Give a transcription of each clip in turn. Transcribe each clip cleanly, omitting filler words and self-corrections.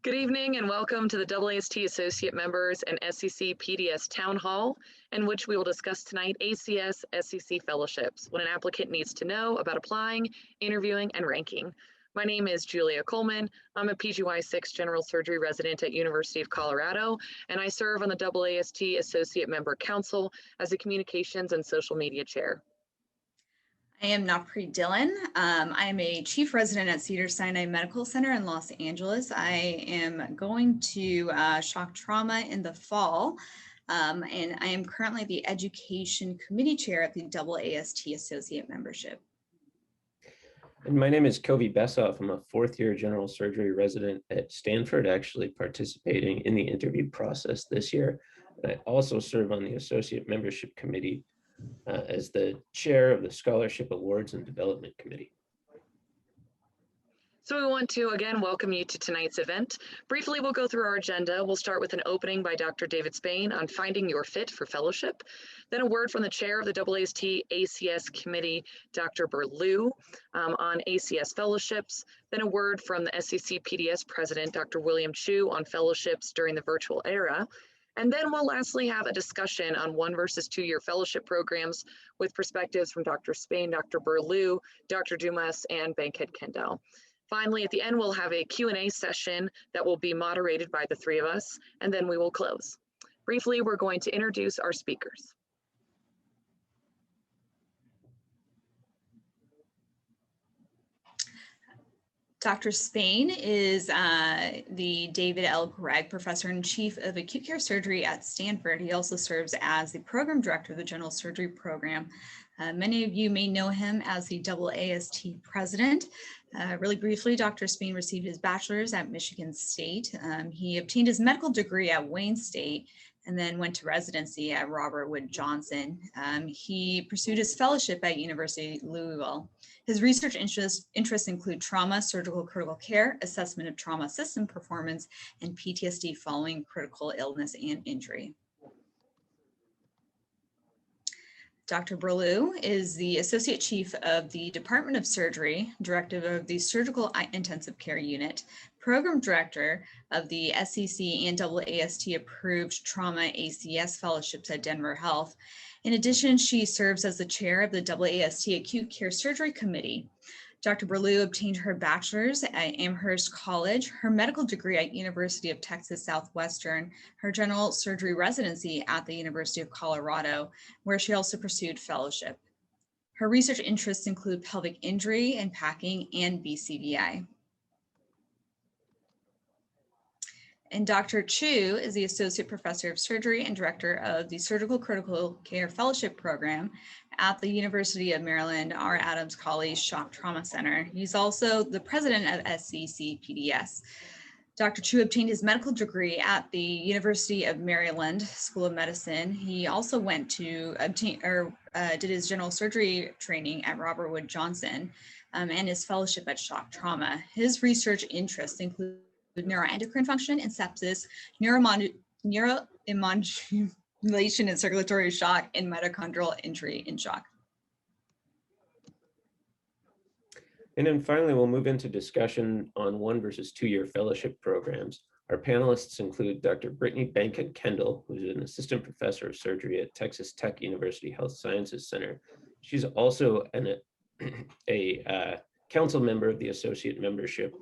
Good evening and welcome to the AAST Associate Members and SCCPDS Townhall, in which we will discuss tonight ACS SCC Fellowships, what an applicant needs to know about applying, interviewing, and ranking. My name is Julia Coleman. I'm a PGY6 General Surgery resident at University of Colorado, and I serve on the AAST Associate Member Council as the Communications and Social Media Chair. I am Navpreet Dhillon. I am a chief resident at Cedars-Sinai Medical Center in Los Angeles. I am going to shock trauma in the fall, and I am currently the education committee chair at the AAST Associate Membership. And my name is Kovi Bessof. I'm a fourth-year general surgery resident at Stanford, actually participating in the interview process this year. And I also serve on the Associate Membership Committee as the chair of the Scholarship Awards and Development Committee. So we want to again welcome you to tonight's event. Briefly, we'll go through our agenda. We'll start with an opening by Dr. David Spain on finding your fit for fellowship, then a word from the chair of the AAST ACS Committee, Dr. Burlew, on ACS fellowships, then a word from the SCCPDS President, Dr. Chiu, on fellowships during the virtual era. And then we'll lastly have a discussion on 1 versus 2 year fellowship programs with perspectives from Dr. Spain, Dr. Burlew, Dr. Dumas, and Bankhead Kendall. Finally, at the end, we'll have a Q&A session that will be moderated by the three of us, and then we will close. Briefly, we're going to introduce our speakers. Dr. Spain is the David L. Gregg Professor and Chief of Acute Care Surgery at Stanford. He also serves as the Program Director of the General Surgery Program. Many of you may know him as the AAST President. Really briefly, Dr. Spain received his bachelor's at Michigan State. He obtained his medical degree at Wayne State and then went to residency at Robert Wood Johnson. He pursued his fellowship at University of Louisville. His research interests include trauma, surgical critical care, assessment of trauma system performance, and PTSD following critical illness and injury. Dr. Burlew is the Associate Chief of the Department of Surgery, Director of the Surgical Intensive Care Unit, Program Director of the SCC and AAST approved Trauma ACS Fellowships at Denver Health. In addition, she serves as the chair of the AAST Acute Care Surgery Committee. Dr. Burlew obtained her bachelor's at Amherst College, her medical degree at University of Texas Southwestern, her general surgery residency at the University of Colorado, where she also pursued fellowship. Her research interests include pelvic injury and packing and BCVI. And Dr. Chiu is the Associate Professor of Surgery and Director of the Surgical Critical Care Fellowship Program at the University of Maryland R. Adams College Shock Trauma Center. He's also the President of SCCPDS. Dr. Chiu obtained his medical degree at the University of Maryland School of Medicine. He also went to did his general surgery training at Robert Wood Johnson and his fellowship at Shock Trauma. His research interests include neuroendocrine function and sepsis, neuroimmunology and circulatory shock, and mitochondrial injury in shock. And then finally, we'll move into discussion on 1 versus 2 year fellowship programs. Our panelists include Dr. Brittany Bankhead Kendall, who's an assistant professor of surgery at Texas Tech University Health Sciences Center. She's also a council member of the associate membership,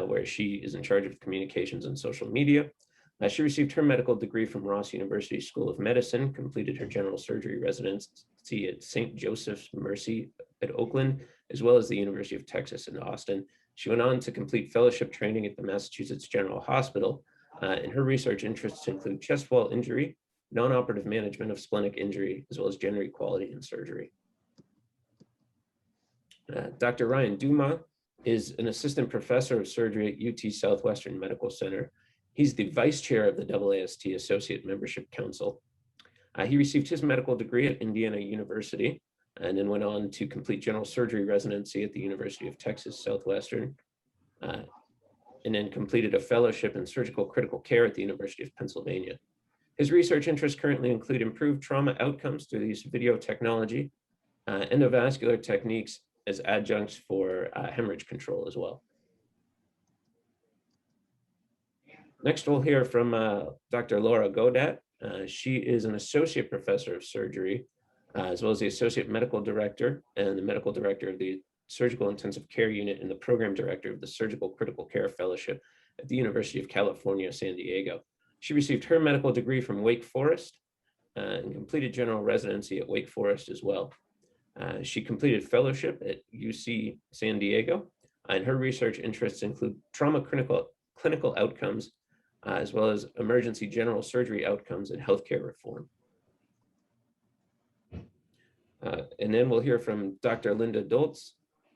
where she is in charge of communications and social media. She received her medical degree from Ross University School of Medicine, completed her general surgery residency at St. Joseph's Mercy at Oakland, as well as the University of Texas in Austin. She went on to complete fellowship training at the Massachusetts General Hospital, and her research interests include chest wall injury, non-operative management of splenic injury, as well as gender equality in surgery. Dr. Ryan Dumas is an assistant professor of surgery at UT Southwestern Medical Center. He's the vice chair of the AAST Associate Membership Council. He received his medical degree at Indiana University and then went on to complete general surgery residency at the University of Texas Southwestern, and then completed a fellowship in surgical critical care at the University of Pennsylvania. His research interests currently include improved trauma outcomes through the use of video technology, endovascular techniques as adjuncts for hemorrhage control as well. Next, we'll hear from Dr. Laura Godat. She is an associate professor of surgery, as well as the associate medical director and the medical director of the surgical intensive care unit and the program director of the surgical critical care fellowship at the University of California, San Diego. She received her medical degree from Wake Forest and completed general residency at Wake Forest as well. She completed fellowship at UC San Diego, and her research interests include trauma clinical outcomes, as well as emergency general surgery outcomes and healthcare reform. And then we'll hear from Dr. Linda Doltz,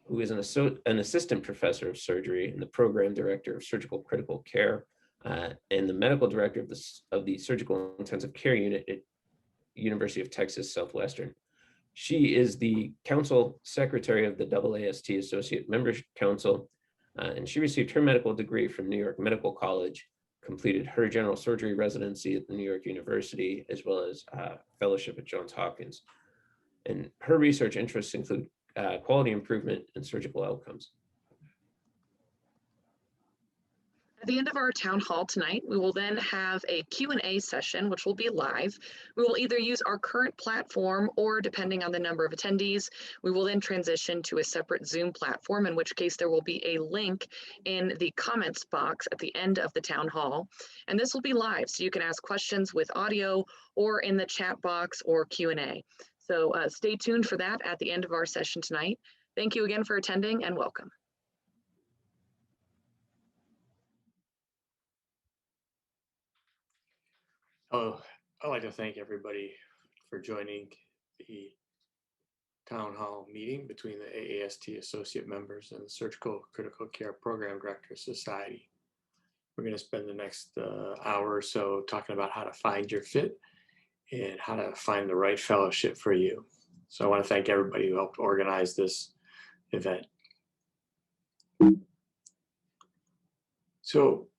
who is an assistant professor of surgery and the program director of surgical critical care and the medical director of the surgical intensive care unit at University of Texas Southwestern. She is the council secretary of the AAST Associate Member Council, and she received her medical degree from New York Medical College, completed her general surgery residency at the New York University, as well as fellowship at Johns Hopkins. And her research interests include quality improvement and surgical outcomes. At the end of our town hall tonight, we will then have a Q&A session, which will be live. We will either use our current platform or, depending on the number of attendees, we will then transition to a separate Zoom platform, in which case there will be a link in the comments box at the end of the town hall. And this will be live, so you can ask questions with audio or in the chat box or Q&A. So stay tuned for that at the end of our session tonight. Thank you again for attending and welcome. Oh, I'd like to thank everybody for joining the town hall meeting between the AAST Associate Members and the Surgical Critical Care Program Director Society. We're going to spend the next hour or so talking about how to find your fit and how to find the right fellowship for you. So I want to thank everybody who helped organize this event. So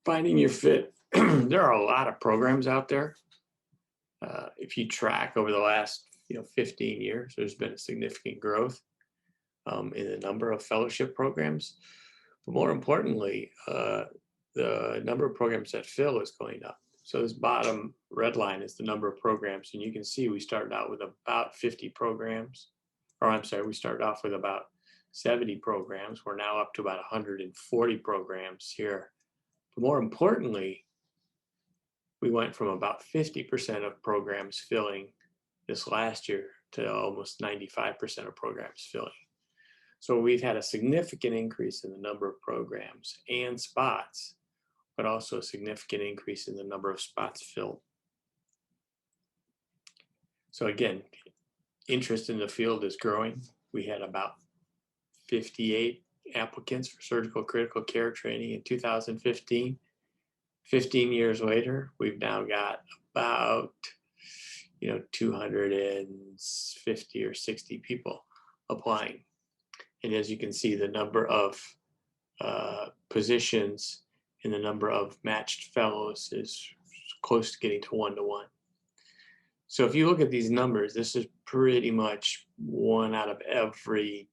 finding your fit. There are a lot of programs out there. If you track over the last 15 years, there's been a significant growth in the number of fellowship programs. But more importantly, the number of programs that fill is going up. So this bottom red line is the number of programs. And you can see we started out with about 50 programs. Or I'm sorry, we started off with about 70 programs. We're now up to about 140 programs here. But more importantly, we went from about 50% of programs filling this last year to almost 95% of programs filling. So we've had a significant increase in the number of programs and spots, but also a significant increase in the number of spots filled. So again, interest in the field is growing. We had about 58 applicants for surgical critical care training in 2015. 15 years later, we've now got about 250 or 60 people applying. And as you can see, the number of positions and the number of matched fellows is close to getting to 1-to-1. So if you look at these numbers, this is pretty much 1 out of every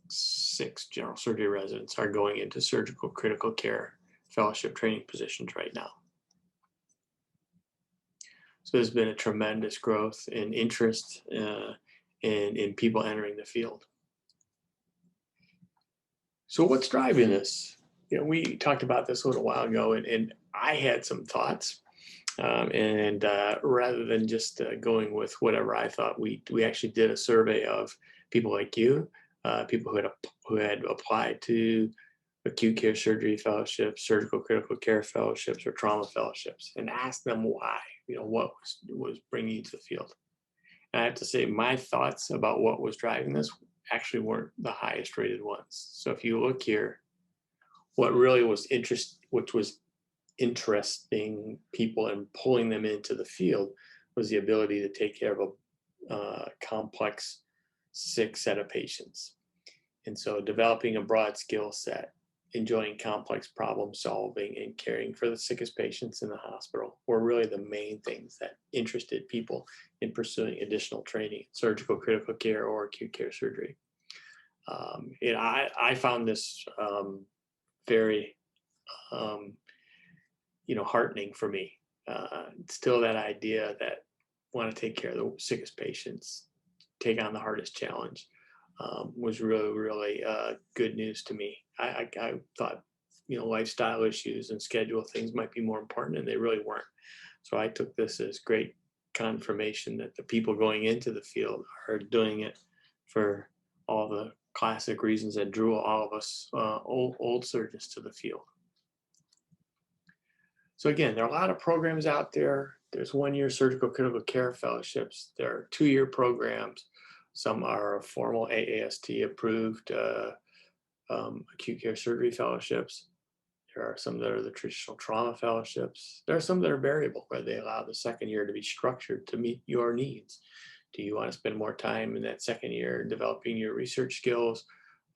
6 general surgery residents are going into surgical critical care fellowship training positions right now. So there's been a tremendous growth in interest in people entering the field. So what's driving this? We talked about this a little while ago, and I had some thoughts. Rather than just going with whatever I thought, we actually did a survey of people like you, people who had applied to acute care surgery fellowships, surgical critical care fellowships, or trauma fellowships, and asked them why, what was bringing you to the field. And I have to say, my thoughts about what was driving this actually weren't the highest rated ones. So if you look here, what really was interesting people and pulling them into the field was the ability to take care of a complex, sick set of patients. And so developing a broad skill set, enjoying complex problem solving, and caring for the sickest patients in the hospital were really the main things that interested people in pursuing additional training, surgical critical care or acute care surgery. I found this very heartening for me. Still that idea that want to take care of the sickest patients, take on the hardest challenge, was really, really good news to me. I thought, lifestyle issues and schedule things might be more important, and they really weren't. So I took this as great confirmation that the people going into the field are doing it for all the classic reasons that drew all of us old surgeons to the field. So again, there are a lot of programs out there. There's 1-year surgical critical care fellowships. There are 2-year programs. Some are formal AAST approved acute care surgery fellowships. There are some that are the traditional trauma fellowships. There are some that are variable, where they allow the second year to be structured to meet your needs. Do you want to spend more time in that second year developing your research skills?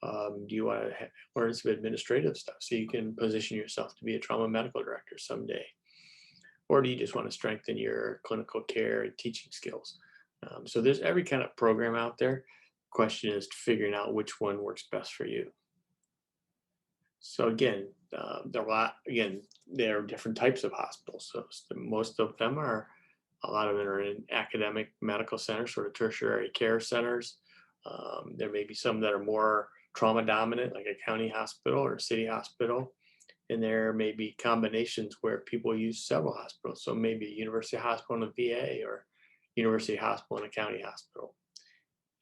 Do you want to learn some administrative stuff so you can position yourself to be a trauma medical director someday? Or do you just want to strengthen your clinical care and teaching skills? So there's every kind of program out there. Question is figuring out which one works best for you. So again, there are different types of hospitals. So most of them are, a lot of them are in academic medical centers, sort of tertiary care centers. There may be some that are more trauma dominant, like a county hospital or a city hospital. And there may be combinations where people use several hospitals. So maybe a university hospital and a VA, or university hospital and a county hospital.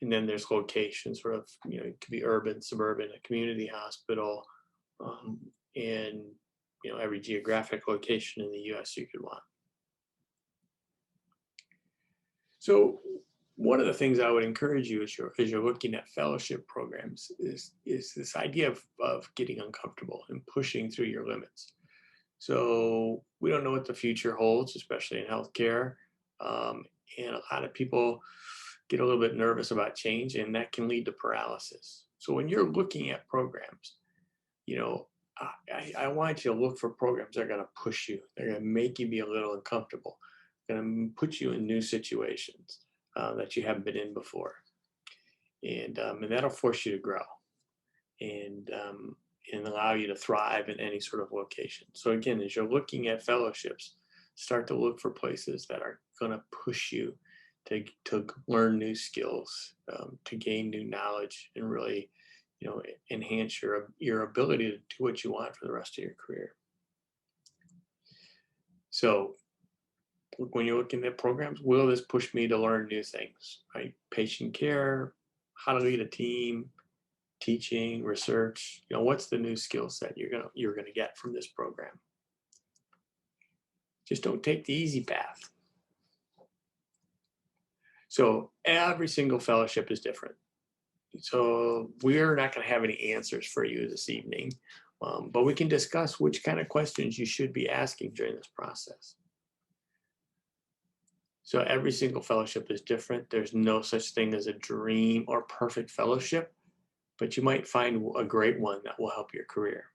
And then there's locations, sort of, it could be urban, suburban, a community hospital, and every geographic location in the U.S. you could want. So one of the things I would encourage you as you're looking at fellowship programs is this idea of getting uncomfortable and pushing through your limits. So we don't know what the future holds, especially in healthcare. And a lot of people get a little bit nervous about change, and that can lead to paralysis. So when you're looking at programs, I want you to look for programs that are going to push you. They're going to make you be a little uncomfortable. They're going to put you in new situations that you haven't been in before. And that'll force you to grow and allow you to thrive in any sort of location. So again, as you're looking at fellowships, start to look for places that are going to push you to learn new skills, to gain new knowledge, and really, enhance your ability to do what you want for the rest of your career. So when you're looking at programs, will this push me to learn new things, right? Patient care, how to lead a team, teaching, research, what's the new skill set you're gonna get from this program? Just don't take the easy path. So every single fellowship is different. So we're not going to have any answers for you this evening, but we can discuss which kind of questions you should be asking during this process. So every single fellowship is different. There's no such thing as a dream or perfect fellowship, but you might find a great one that will help your career.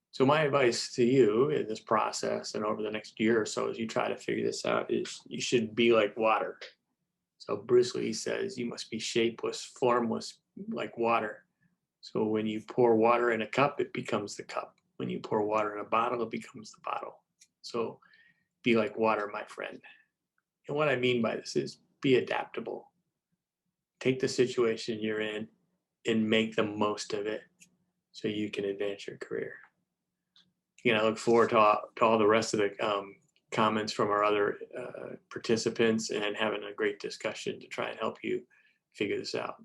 So my advice to you in this process and over the next year or so as you try to figure this out is you should be like water. So Bruce Lee says you must be shapeless, formless, like water. So when you pour water in a cup, it becomes the cup. When you pour water in a bottle, it becomes the bottle. So be like water, my friend. And what I mean by this is be adaptable. Take the situation you're in and make the most of it so you can advance your career. I look forward to all the rest of the comments from our other participants and having a great discussion to try and help you figure this out.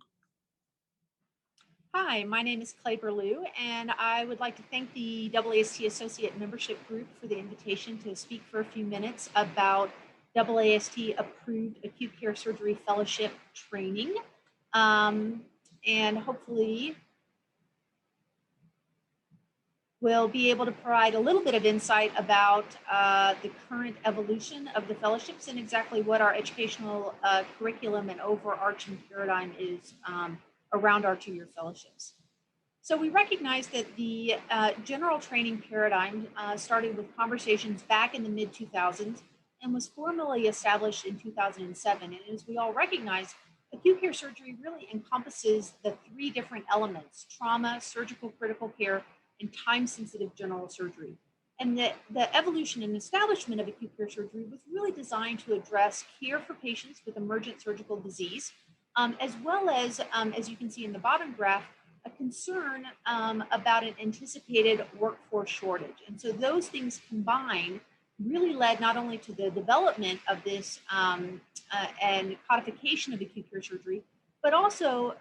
Hi, my name is Burlew, and I would like to thank the AAST Associate Membership Group for the invitation to speak for a few minutes about AAST approved acute care surgery fellowship training, and hopefully we'll be able to provide a little bit of insight about the current evolution of the fellowships and exactly what our educational curriculum and overarching paradigm is around our two-year fellowships. So we recognize that the general training paradigm started with conversations back in the mid-2000s and was formally established in 2007. And as we all recognize, acute care surgery really encompasses the three different elements: trauma, surgical critical care, and time-sensitive general surgery. And the evolution and establishment of acute care surgery was really designed to address care for patients with emergent surgical disease, as well as you can see in the bottom graph, a concern about an anticipated workforce shortage. And so those things combined really led not only to the development of this and codification of acute care surgery, but also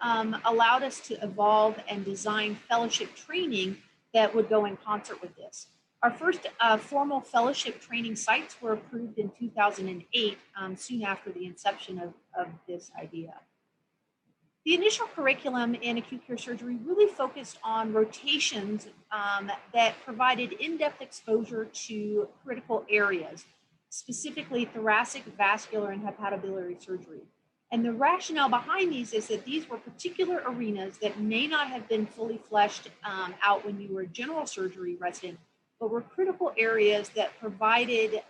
allowed us to evolve and design fellowship training that would go in concert with this. Our first formal fellowship training sites were approved in 2008, soon after the inception of this idea. The initial curriculum in acute care surgery really focused on rotations that provided in-depth exposure to critical areas, specifically thoracic, vascular, and hepatobiliary surgery. And the rationale behind these is that these were particular arenas that may not have been fully fleshed out when you were a general surgery resident, but were critical areas that provided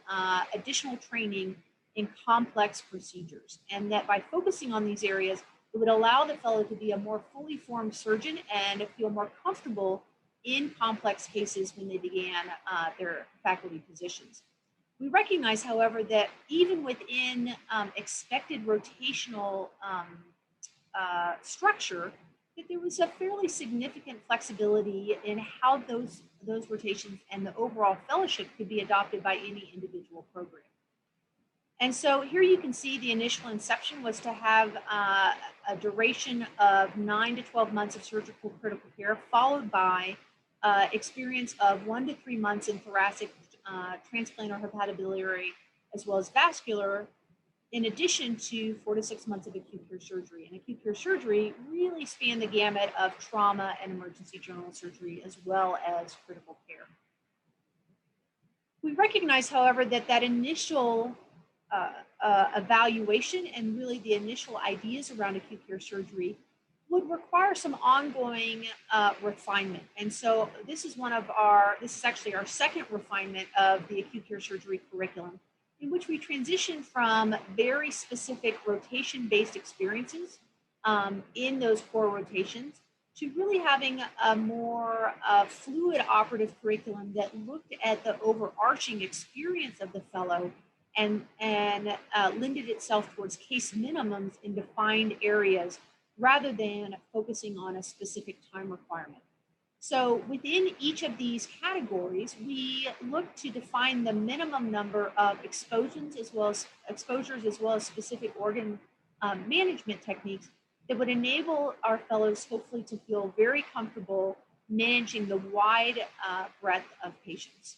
additional training in complex procedures. And that by focusing on these areas, it would allow the fellow to be a more fully formed surgeon and feel more comfortable in complex cases when they began their faculty positions. We recognize, however, that even within expected rotational structure, that there was a fairly significant flexibility in how those rotations and the overall fellowship could be adopted by any individual program. And so here you can see the initial inception was to have a duration of 9 to 12 months of surgical critical care, followed by experience of 1 to 3 months in thoracic transplant or hepatobiliary, as well as vascular, in addition to 4 to 6 months of acute care surgery. And acute care surgery really spanned the gamut of trauma and emergency general surgery, as well as critical care. We recognize, however, that initial evaluation and really the initial ideas around acute care surgery would require some ongoing refinement. And so this is actually our second refinement of the acute care surgery curriculum, in which we transition from very specific rotation-based experiences in those core rotations to really having a more fluid operative curriculum that looked at the overarching experience of the fellow and lended itself towards case minimums in defined areas rather than focusing on a specific time requirement. So within each of these categories, we look to define the minimum number of exposures as well as specific organ management techniques that would enable our fellows hopefully to feel very comfortable managing the wide breadth of patients.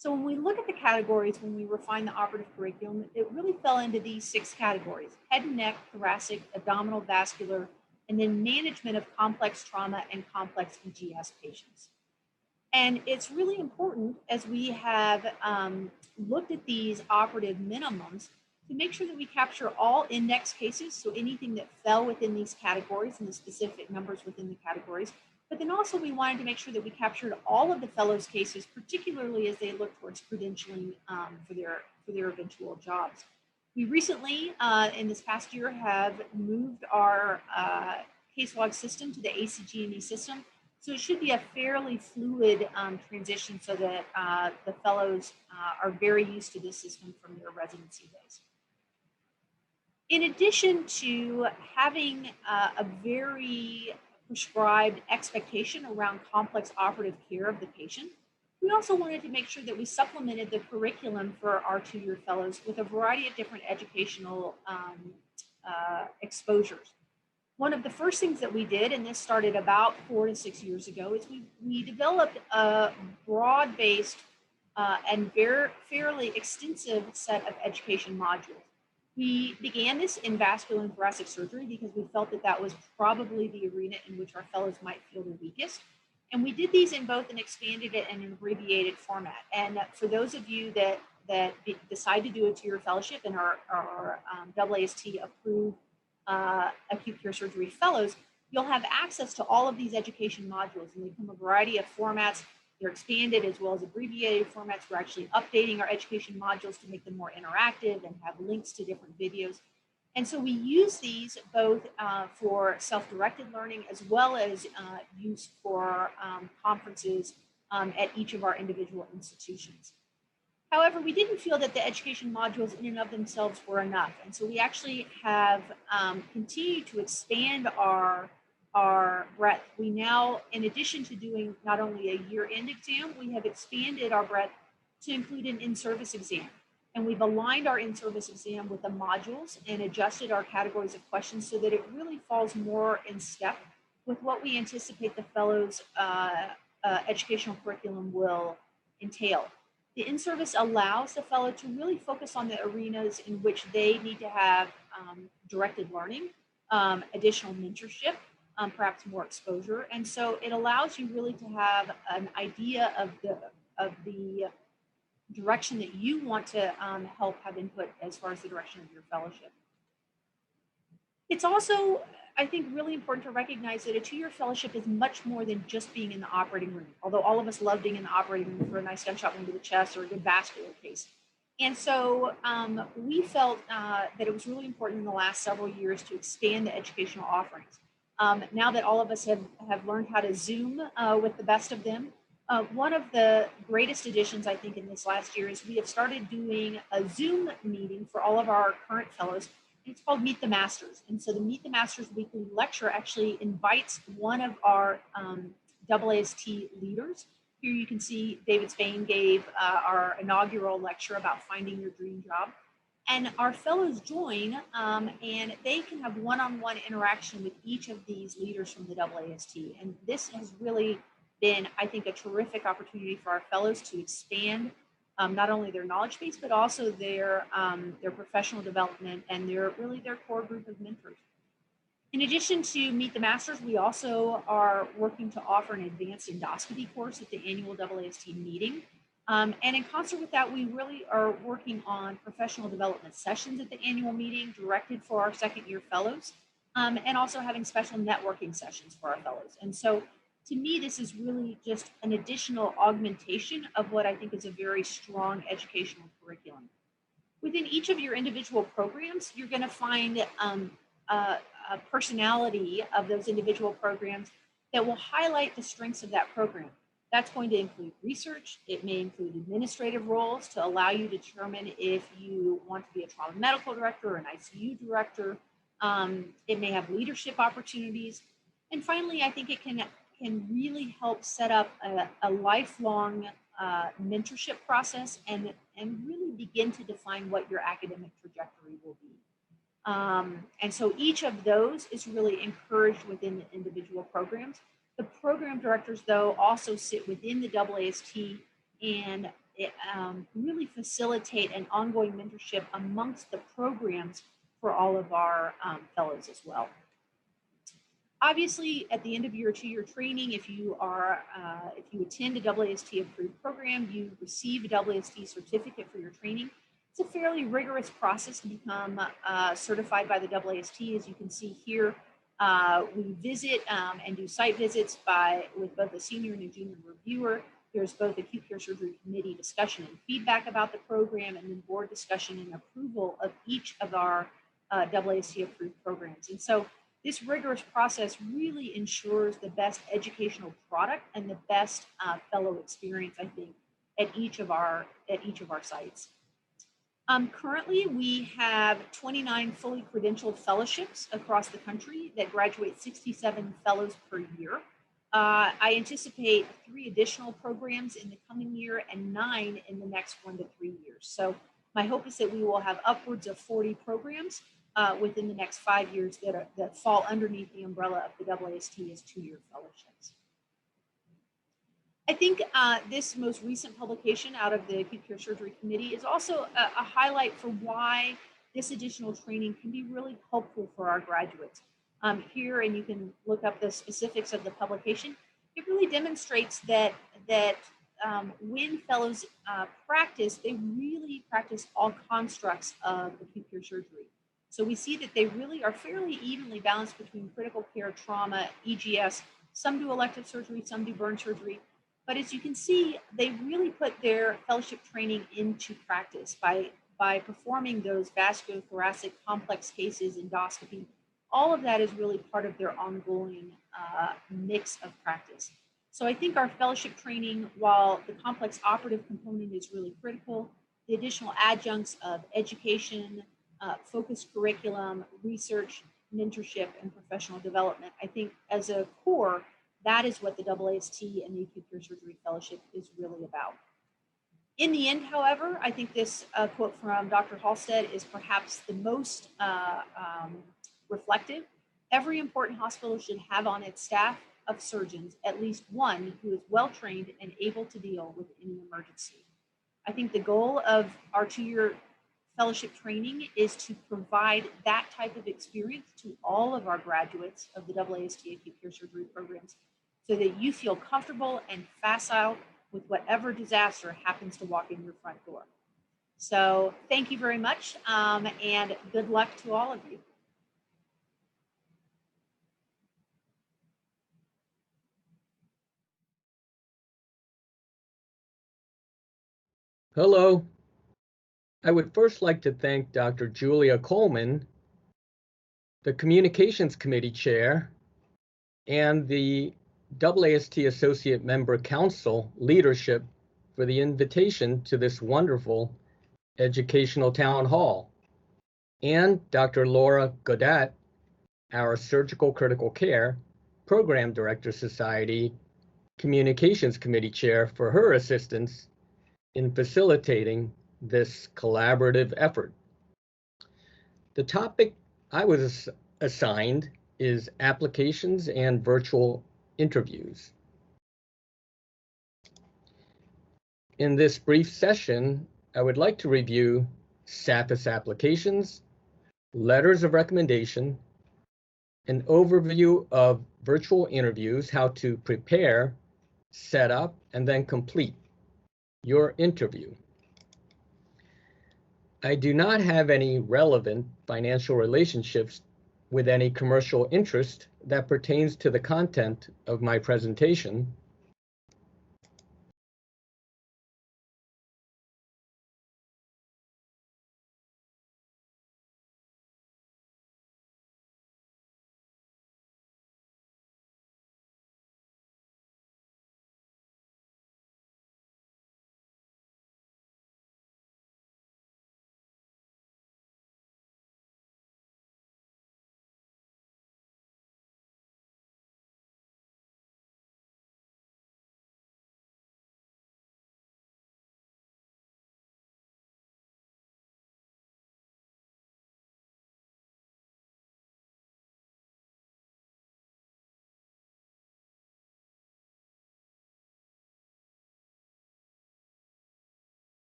So when we look at the categories, when we refine the operative curriculum, it really fell into these 6 categories: head and neck, thoracic, abdominal, vascular, and then management of complex trauma and complex EGS patients. And it's really important, as we have looked at these operative minimums, to make sure that we capture all index cases, so anything that fell within these categories and the specific numbers within the categories. But then also we wanted to make sure that we captured all of the fellows' cases, particularly as they look towards credentialing for their eventual jobs. We recently, in this past year, have moved our case log system to the ACG&E system. So it should be a fairly fluid transition so that the fellows are very used to this system from their residency days. In addition to having a very prescribed expectation around complex operative care of the patient, we also wanted to make sure that we supplemented the curriculum for our 2-year fellows with a variety of different educational exposures. One of the first things that we did, and this started about 4 to 6 years ago, is we developed a broad-based and fairly extensive set of education modules. We began this in vascular and thoracic surgery because we felt that was probably the arena in which our fellows might feel the weakest. And we did these in both an expanded and an abbreviated format. And for those of you that decide to do a 2-year fellowship and are AAST approved acute care surgery fellows, you'll have access to all of these education modules, and they come in a variety of formats. They're expanded as well as abbreviated formats. We're actually updating our education modules to make them more interactive and have links to different videos. And so we use these both for self-directed learning as well as use for conferences at each of our individual institutions. However, we didn't feel that the education modules in and of themselves were enough. And so we actually have continued to expand our breadth. We now, in addition to doing not only a year-end exam, we have expanded our breadth to include an in-service exam. And we've aligned our in-service exam with the modules and adjusted our categories of questions so that it really falls more in step with what we anticipate the fellows' educational curriculum will entail. The in-service allows the fellow to really focus on the arenas in which they need to have directed learning, additional mentorship, perhaps more exposure. And so it allows you really to have an idea of the direction that you want to help have input as far as the direction of your fellowship. It's also, I think, really important to recognize that a two-year fellowship is much more than just being in the operating room, although all of us love being in the operating room for a nice gunshot wound to the chest or a good vascular case. And so we felt that it was really important in the last several years to expand the educational offerings. Now that all of us have learned how to Zoom with the best of them, one of the greatest additions, I think, in this last year is we have started doing a Zoom meeting for all of our current fellows. It's called Meet the Masters. And so the Meet the Masters weekly lecture actually invites one of our AAST leaders. Here you can see David Spain gave our inaugural lecture about finding your dream job. And our fellows join and they can have one-on-one interaction with each of these leaders from the AAST. And this has really been, I think, a terrific opportunity for our fellows to expand not only their knowledge base, but also their professional development and their core group of mentors. In addition to Meet the Masters, we also are working to offer an advanced endoscopy course at the annual AAST meeting. And in concert with that, we really are working on professional development sessions at the annual meeting directed for our second-year fellows, and also having special networking sessions for our fellows. And so to me, this is really just an additional augmentation of what I think is a very strong educational curriculum. Within each of your individual programs, you're going to find a personality of those individual programs that will highlight the strengths of that program. That's going to include research. It may include administrative roles to allow you to determine if you want to be a trauma medical director or an ICU director. It may have leadership opportunities. And finally, I think it can really help set up a lifelong mentorship process and really begin to define what your academic trajectory will be. And so each of those is really encouraged within the individual programs. The program directors, though, also sit within the AAST and really facilitate an ongoing mentorship amongst the programs for all of our fellows as well. Obviously, at the end of your two-year training, if you attend a AAST approved program, you receive a AAST certificate for your training. It's a fairly rigorous process to become certified by the AAST. As you can see here, we visit and do site visits with both a senior and a junior reviewer. There's both acute care surgery committee discussion and feedback about the program, and then board discussion and approval of each of our AAST approved programs. And so this rigorous process really ensures the best educational product and the best fellow experience, I think, at each of our sites. Currently, we have 29 fully credentialed fellowships across the country that graduate 67 fellows per year. I anticipate 3 additional programs in the coming year and 9 in the next 1 to 3 years. So my hope is that we will have upwards of 40 programs within the next 5 years that fall underneath the umbrella of the AAST as 2-year fellowships. I think this most recent publication out of the Acute Care Surgery Committee is also a highlight for why this additional training can be really helpful for our graduates. Here, and you can look up the specifics of the publication, it really demonstrates that when fellows practice, they really practice all constructs of acute care surgery. So we see that they really are fairly evenly balanced between critical care, trauma, EGS. Some do elective surgery, some do burn surgery. But as you can see, they really put their fellowship training into practice by performing those vasculothoracic complex cases, endoscopy. All of that is really part of their ongoing mix of practice. So I think our fellowship training, while the complex operative component is really critical, the additional adjuncts of education, focused curriculum, research, mentorship, and professional development, I think as a core, that is what the AAST and the Acute Care Surgery Fellowship is really about. In the end, however, I think this quote from Dr. Halstead is perhaps the most reflective. Every important hospital should have on its staff of surgeons at least one who is well-trained and able to deal with any emergency. I think the goal of our 2-year fellowship training is to provide that type of experience to all of our graduates of the AAST Acute Care Surgery programs so that you feel comfortable and facile with whatever disaster happens to walk in your front door. So thank you very much, and good luck to all of you. Hello. I would first like to thank Dr. Julia Coleman, the Communications Committee Chair, and the AAST Associate Member Council leadership for the invitation to this wonderful educational town hall, and Dr. Laura Godat, our Surgical Critical Care Program Director Society Communications Committee Chair, for her assistance in facilitating this collaborative effort. The topic I was assigned is applications and virtual interviews. In this brief session, I would like to review SAPIS applications, letters of recommendation, an overview of virtual interviews, how to prepare, set up, and then complete your interview. I do not have any relevant financial relationships with any commercial interest that pertains to the content of my presentation.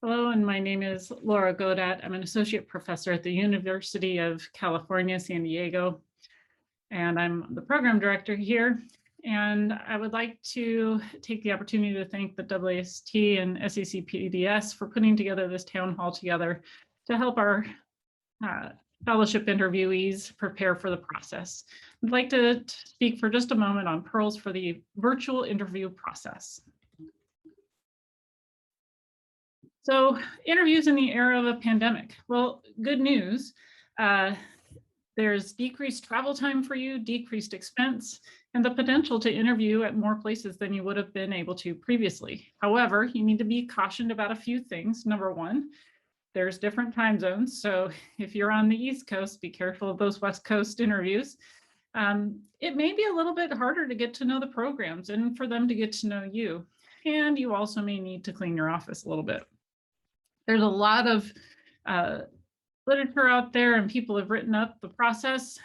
Hello, and my name is Laura Godat. I'm an associate professor at the University of California, San Diego, and I'm the program director here. And I would like to take the opportunity to thank the AAST and SCCPDS for putting together this town hall together to help our fellowship interviewees prepare for the process. I'd like to speak for just a moment on pearls for the virtual interview process. So interviews in the era of a pandemic. Well, good news. There's decreased travel time for you, decreased expense, and the potential to interview at more places than you would have been able to previously. However, you need to be cautioned about a few things. Number one, there's different time zones. So if you're on the East Coast, be careful of those West Coast interviews. It may be a little bit harder to get to know the programs and for them to get to know you. And you also may need to clean your office a little bit. There's a lot of literature out there and people have written up the process.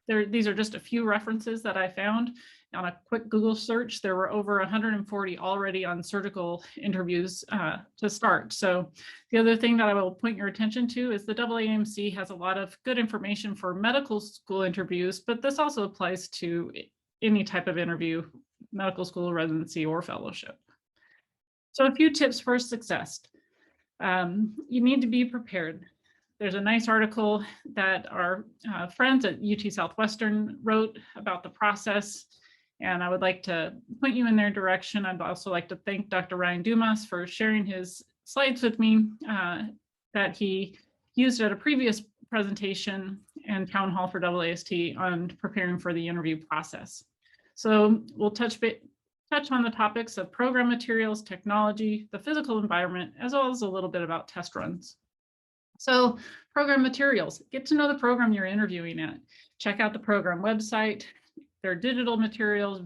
These are just a few references that I found on a quick Google search. There were over 140 already on surgical interviews to start. So the other thing that I will point your attention to is the AAMC has a lot of good information for medical school interviews, but this also applies to any type of interview, medical school, residency, or fellowship. So a few tips for success. You need to be prepared. There's a nice article that our friends at UT Southwestern wrote about the process, and I would like to point you in their direction. I'd also like to thank Dr. Ryan Dumas for sharing his slides with me that he used at a previous presentation and town hall for AAST on preparing for the interview process. So we'll touch on the topics of program materials, technology, the physical environment, as well as a little bit about test runs. So program materials, get to know the program you're interviewing at. Check out the program website, their digital materials,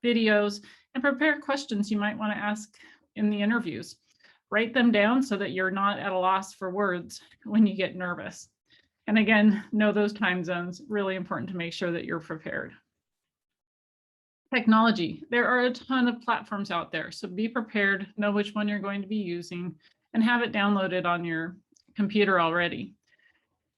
videos, and prepare questions you might want to ask in the interviews. Write them down so that you're not at a loss for words when you get nervous. And again, know those time zones, really important to make sure that you're prepared. Technology, there are a ton of platforms out there, so be prepared, know which one you're going to be using, and have it downloaded on your computer already.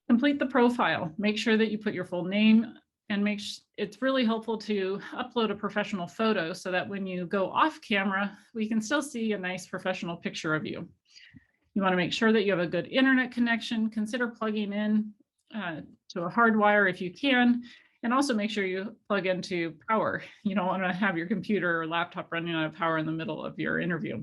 Complete the profile, make sure that you put your full name, and it's really helpful to upload a professional photo so that when you go off camera, we can still see a nice professional picture of you. You want to make sure that you have a good internet connection, consider plugging in to a hard wire if you can, and also make sure you plug into power. You don't want to have your computer or laptop running out of power in the middle of your interview.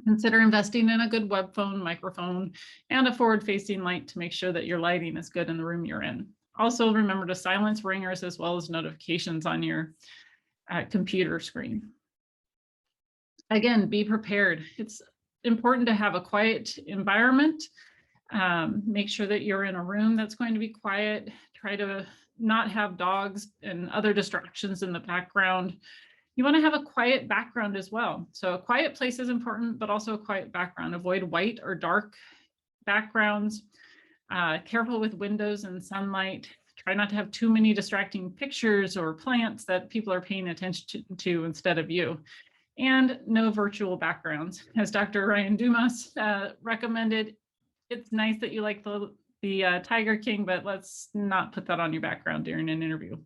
Consider investing in a good web phone, microphone, and a forward-facing light to make sure that your lighting is good in the room you're in. Also, remember to silence ringers as well as notifications on your computer screen. Again, be prepared. It's important to have a quiet environment. Make sure that you're in a room that's going to be quiet. Try to not have dogs and other distractions in the background. You want to have a quiet background as well. So a quiet place is important, but also a quiet background. Avoid white or dark backgrounds. Careful with windows and sunlight. Try not to have too many distracting pictures or plants that people are paying attention to instead of you. And no virtual backgrounds. As Dr. Ryan Dumas recommended, it's nice that you like the Tiger King, but let's not put that on your background during an interview.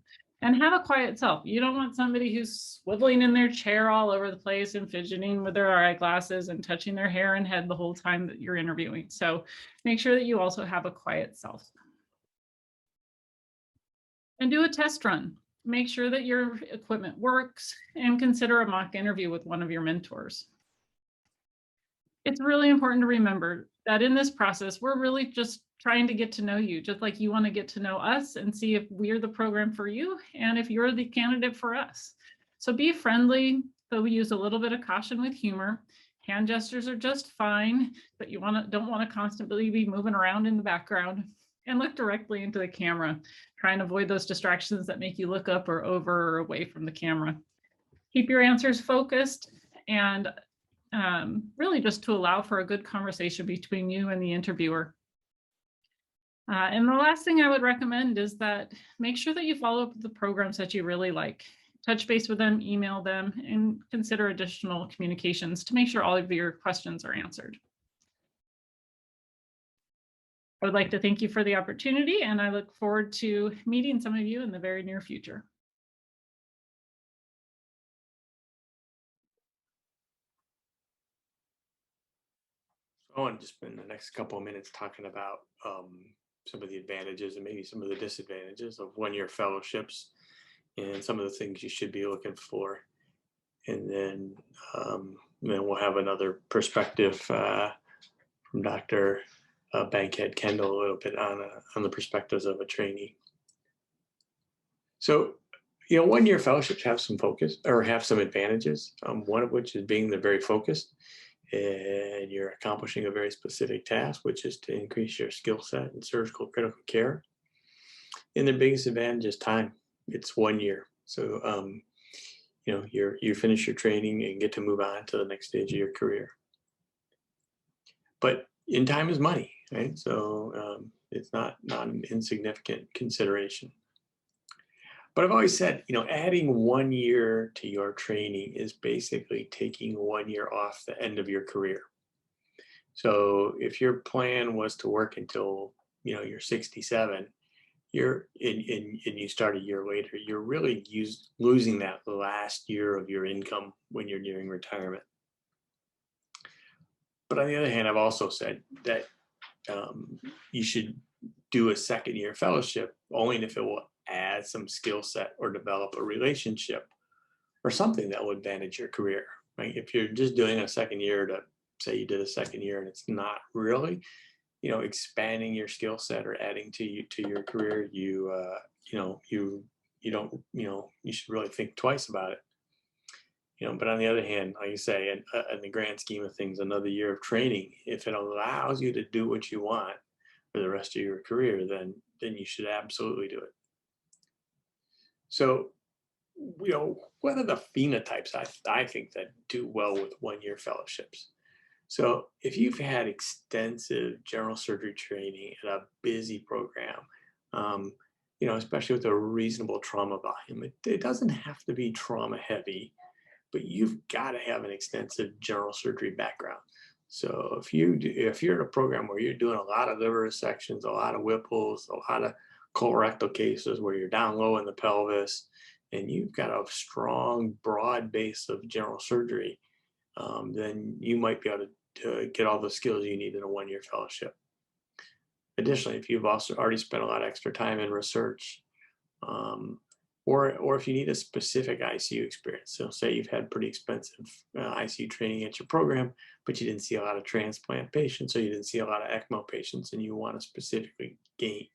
And have a quiet self. You don't want somebody who's swiveling in their chair all over the place and fidgeting with their eyeglasses and touching their hair and head the whole time that you're interviewing. So make sure that you also have a quiet self. And do a test run. Make sure that your equipment works and consider a mock interview with one of your mentors. It's really important to remember that in this process, we're really just trying to get to know you, just like you want to get to know us and see if we're the program for you and if you're the candidate for us. So be friendly, though we use a little bit of caution with humor. Hand gestures are just fine, but you don't want to constantly be moving around in the background, and look directly into the camera. Try and avoid those distractions that make you look up or over or away from the camera. Keep your answers focused and really just to allow for a good conversation between you and the interviewer. And the last thing I would recommend is that make sure that you follow up with the programs that you really like. touch base with them, email them, and consider additional communications to make sure all of your questions are answered. I would like to thank you for the opportunity, and I look forward to meeting some of you in the very near future. I want to just spend the next couple of minutes talking about some of the advantages and maybe some of the disadvantages of one-year fellowships and some of the things you should be looking for. And then we'll have another perspective from Dr. Bankhead Kendall a little bit on the perspectives of a trainee. So, you know, one-year fellowships have some focus or have some advantages, one of which is being they're very focused and you're accomplishing a very specific task, which is to increase your skill set in surgical critical care. And the biggest advantage is time. It's 1 year. So, you know, you finish your training and get to move on to the next stage of your career. But in time is money, right? So it's not an insignificant consideration. But I've always said, you know, adding 1 year to your training is basically taking 1 year off the end of your career. So if your plan was to work until, you know, you're 67, and you start a year later, you're really losing that last year of your income when you're nearing retirement. But on the other hand, I've also said that you should do a second-year fellowship only if it will add some skill set or develop a relationship or something that will advantage your career, right? If you're just doing a second year to say you did a second year and it's not really, you know, expanding your skill set or adding to your career, you should really think twice about it. You know, but on the other hand, like you say, in the grand scheme of things, another year of training, if it allows you to do what you want for the rest of your career, then you should absolutely do it. So, you know, what are the phenotypes I think that do well with 1 year fellowships? So if you've had extensive general surgery training and a busy program, you know, especially with a reasonable trauma volume, it doesn't have to be trauma heavy, but you've got to have an extensive general surgery background. So if you're in a program where you're doing a lot of liver dissections, a lot of Whipples, a lot of colorectal cases where you're down low in the pelvis, and you've got a strong, broad base of general surgery, then you might be able to get all the skills you need in a 1 year fellowship. Additionally, if you've also already spent a lot of extra time in research, or if you need a specific ICU experience, so say you've had pretty expensive ICU training at your program, but you didn't see a lot of transplant patients, or you didn't see a lot of ECMO patients, and you want to specifically gain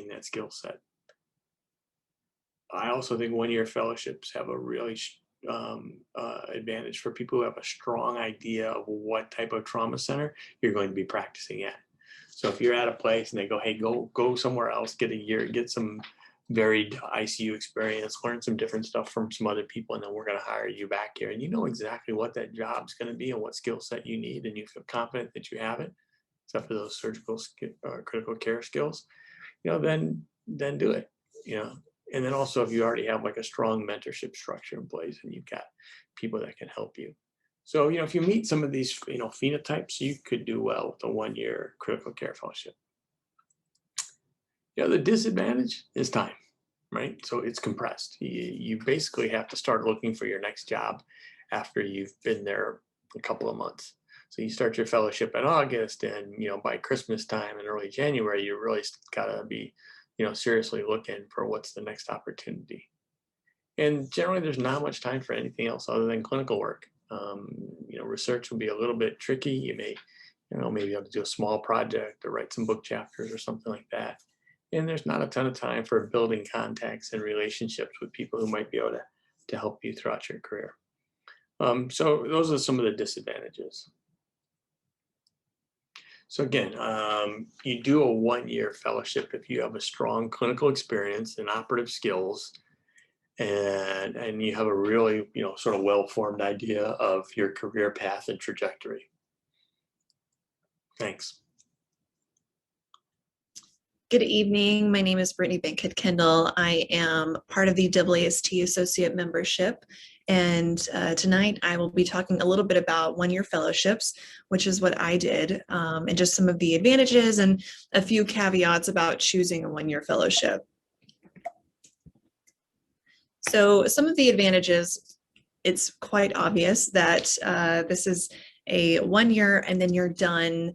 that skill set. I also think 1 year fellowships have a really advantage for people who have a strong idea of what type of trauma center you're going to be practicing at. So if you're at a place and they go, hey, go somewhere else, get a year, get some varied ICU experience, learn some different stuff from some other people, and then we're going to hire you back here. And you know exactly what that job's going to be and what skill set you need, and you feel confident that you have it, except for those surgical critical care skills, you know, then do it, you know. And then also if you already have like a strong mentorship structure in place and you've got people that can help you. So, you know, if you meet some of these, you know, phenotypes, you could do well with a 1 year critical care fellowship. You know, the disadvantage is time, right? So it's compressed. You basically have to start looking for your next job after you've been there a couple of months. So you start your fellowship in August, and, you know, by Christmas time and early January, you really gotta be, you know, seriously looking for what's the next opportunity. And generally there's not much time for anything else other than clinical work. You know, research will be a little bit tricky. You may, you know, maybe have to do a small project or write some book chapters or something like that. And there's not a ton of time for building contacts and relationships with people who might be able to help you throughout your career. So those are some of the disadvantages. So again, you do a 1 year fellowship if you have a strong clinical experience and operative skills, and you have a really, you know, sort of well-formed idea of your career path and trajectory. Thanks. Good evening. My name is Brittany Bankhead-Kendall. I am part of the AAST Associate Membership. And tonight I will be talking a little bit about one-year fellowships, which is what I did, and just some of the advantages and a few caveats about choosing a one-year fellowship. So some of the advantages, it's quite obvious that this is a 1 year and then you're done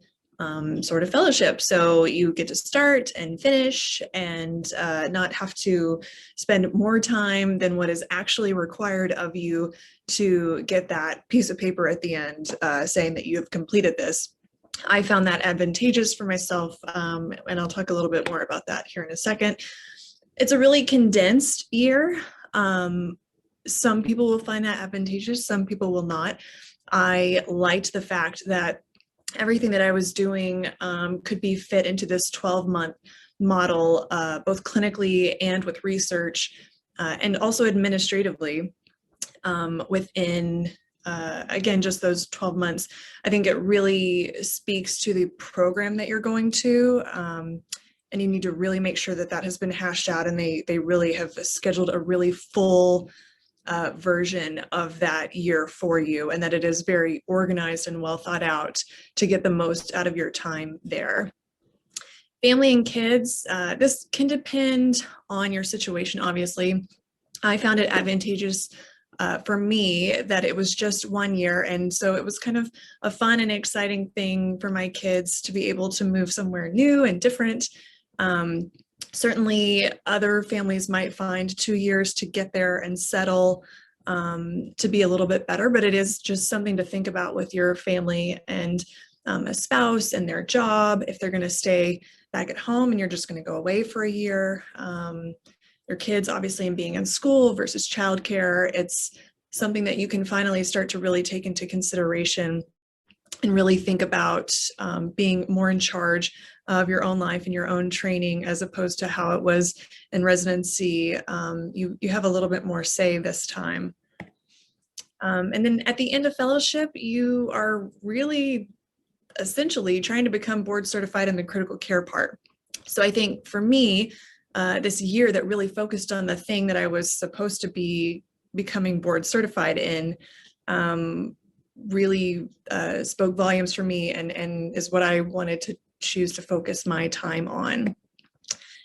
sort of fellowship. So you get to start and finish and not have to spend more time than what is actually required of you to get that piece of paper at the end saying that you have completed this. I found that advantageous for myself, and I'll talk a little bit more about that here in a second. It's a really condensed year. Some people will find that advantageous, some people will not. I liked the fact that everything that I was doing could be fit into this 12-month model, both clinically and with research, and also administratively within, again, just those 12 months. I think it really speaks to the program that you're going to, and you need to really make sure that that has been hashed out and they really have scheduled a really full version of that year for you, and that it is very organized and well thought out to get the most out of your time there. Family and kids, this can depend on your situation, obviously. I found it advantageous for me that it was just 1 year, and so it was kind of a fun and exciting thing for my kids to be able to move somewhere new and different. Certainly other families might find 2 years to get there and settle to be a little bit better, but it is just something to think about with your family and a spouse and their job. If they're going to stay back at home and you're just going to go away for a year, your kids obviously in being in school versus childcare, it's something that you can finally start to really take into consideration and really think about being more in charge of your own life and your own training, as opposed to how it was in residency. You have a little bit more say this time. And then at the end of fellowship, you are really essentially trying to become board certified in the critical care part. So I think for me, this year that really focused on the thing that I was supposed to be becoming board certified in, really spoke volumes for me and is what I wanted to choose to focus my time on.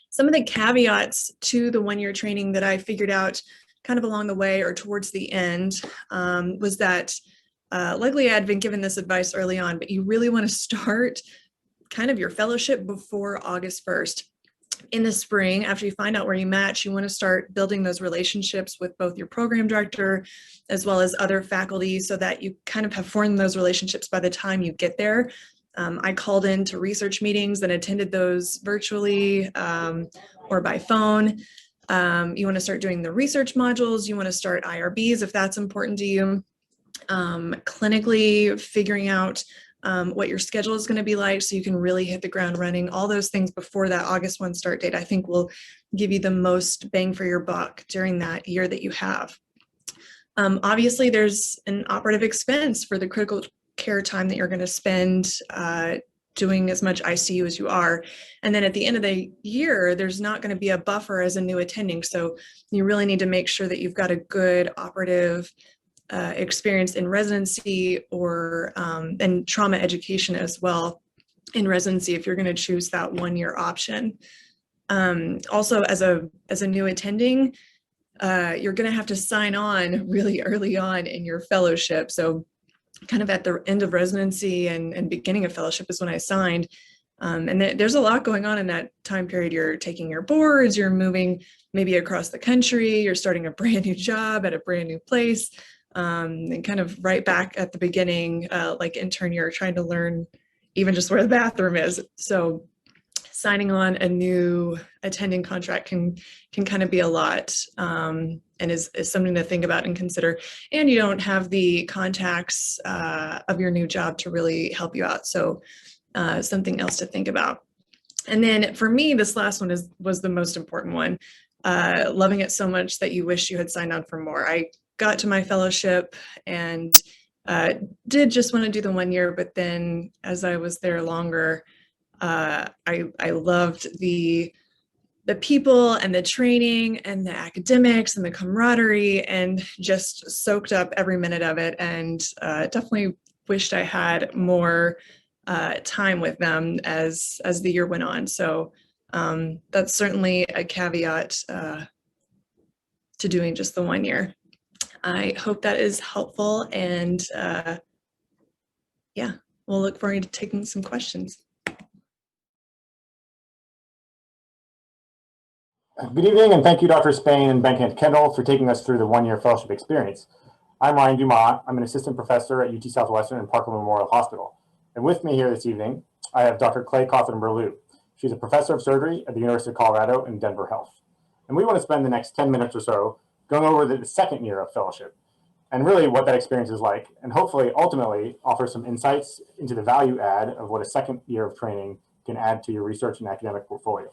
Some of the caveats to the 1 year training that I figured out kind of along the way or towards the end was that luckily I had been given this advice early on, but you really want to start kind of your fellowship before August 1st. In the spring, after you find out where you match, you want to start building those relationships with both your program director as well as other faculty so that you kind of have formed those relationships by the time you get there. I called into research meetings and attended those virtually or by phone. You want to start doing the research modules. You want to start IRBs if that's important to you. Clinically figuring out what your schedule is going to be like so you can really hit the ground running. All those things before that August 1 start date, I think will give you the most bang for your buck during that year that you have. Obviously, there's an operative expense for the critical care time that you're going to spend doing as much ICU as you are. And then at the end of the year, there's not going to be a buffer as a new attending. So you really need to make sure that you've got a good operative experience in residency or and trauma education as well in residency if you're going to choose that 1 year option. Also, as a new attending, you're going to have to sign on really early on in your fellowship. So kind of at the end of residency and beginning of fellowship is when I signed. And there's a lot going on in that time period. You're taking your boards, you're moving maybe across the country, you're starting a brand new job at a brand new place. And kind of right back at the beginning, like intern, you're trying to learn even just where the bathroom is. So signing on a new attending contract can kind of be a lot and is something to think about and consider. And you don't have the contacts of your new job to really help you out. So something else to think about. And then for me, this last one was the most important one. Loving it so much that you wish you had signed on for more. I got to my fellowship and did just want to do the 1 year, but then as I was there longer, I loved the people and the training and the academics and the camaraderie, and just soaked up every minute of it, and definitely wished I had more time with them as the year went on. So that's certainly a caveat to doing just the 1 year. I hope that is helpful, and yeah, we'll look forward to taking some questions. Good evening, and thank you, Dr. Spain and Benkin-Kendall, for taking us through the 1-year fellowship experience. I'm Ryan Dumas. I'm an assistant professor at UT Southwestern and Parkland Memorial Hospital. And with me here this evening, I have Dr. Clay Coughlin-Burlew. She's a professor of surgery at the University of Colorado in Denver Health. And we want to spend the next 10 minutes or so going over the 2nd year of fellowship and really what that experience is like, and hopefully ultimately offer some insights into the value add of what a 2nd year of training can add to your research and academic portfolio.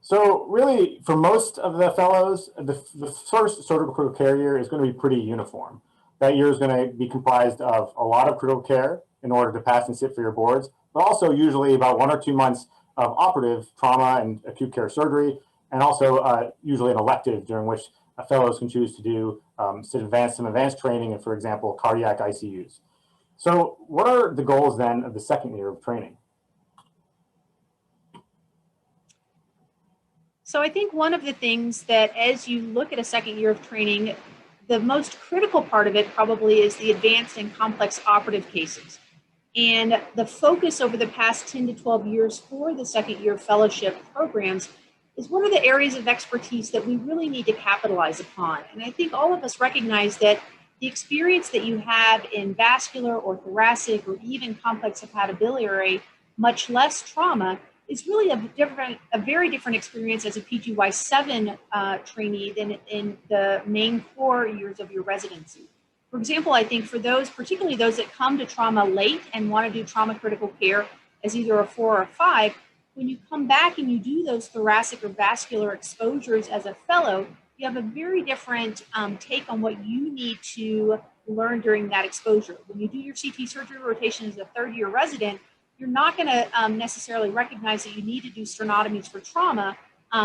So really, for most of the fellows, the first surgical critical care year is going to be pretty uniform. That year is going to be comprised of a lot of critical care in order to pass and sit for your boards, but also usually about 1 or 2 months of operative trauma and acute care surgery, and also usually an elective during which fellows can choose to do some advanced training in, for example, cardiac ICUs. So what are the goals then of the 2nd year of training? So I think one of the things that, as you look at a 2nd year of training, the most critical part of it probably is the advanced and complex operative cases. And the focus over the past 10 to 12 years for the 2nd year fellowship programs is one of the areas of expertise that we really need to capitalize upon. And I think all of us recognize that the experience that you have in vascular or thoracic or even complex hepatobiliary, much less trauma, is really a very different experience as a PGY7 trainee than in the main 4 years of your residency. For example, I think for those, particularly those that come to trauma late and want to do trauma critical care as either a 4 or a 5, when you come back and you do those thoracic or vascular exposures as a fellow, you have a very different take on what you need to learn during that exposure. When you do your CT surgery rotation as a 3rd year resident, you're not going to necessarily recognize that you need to do sternotomies for trauma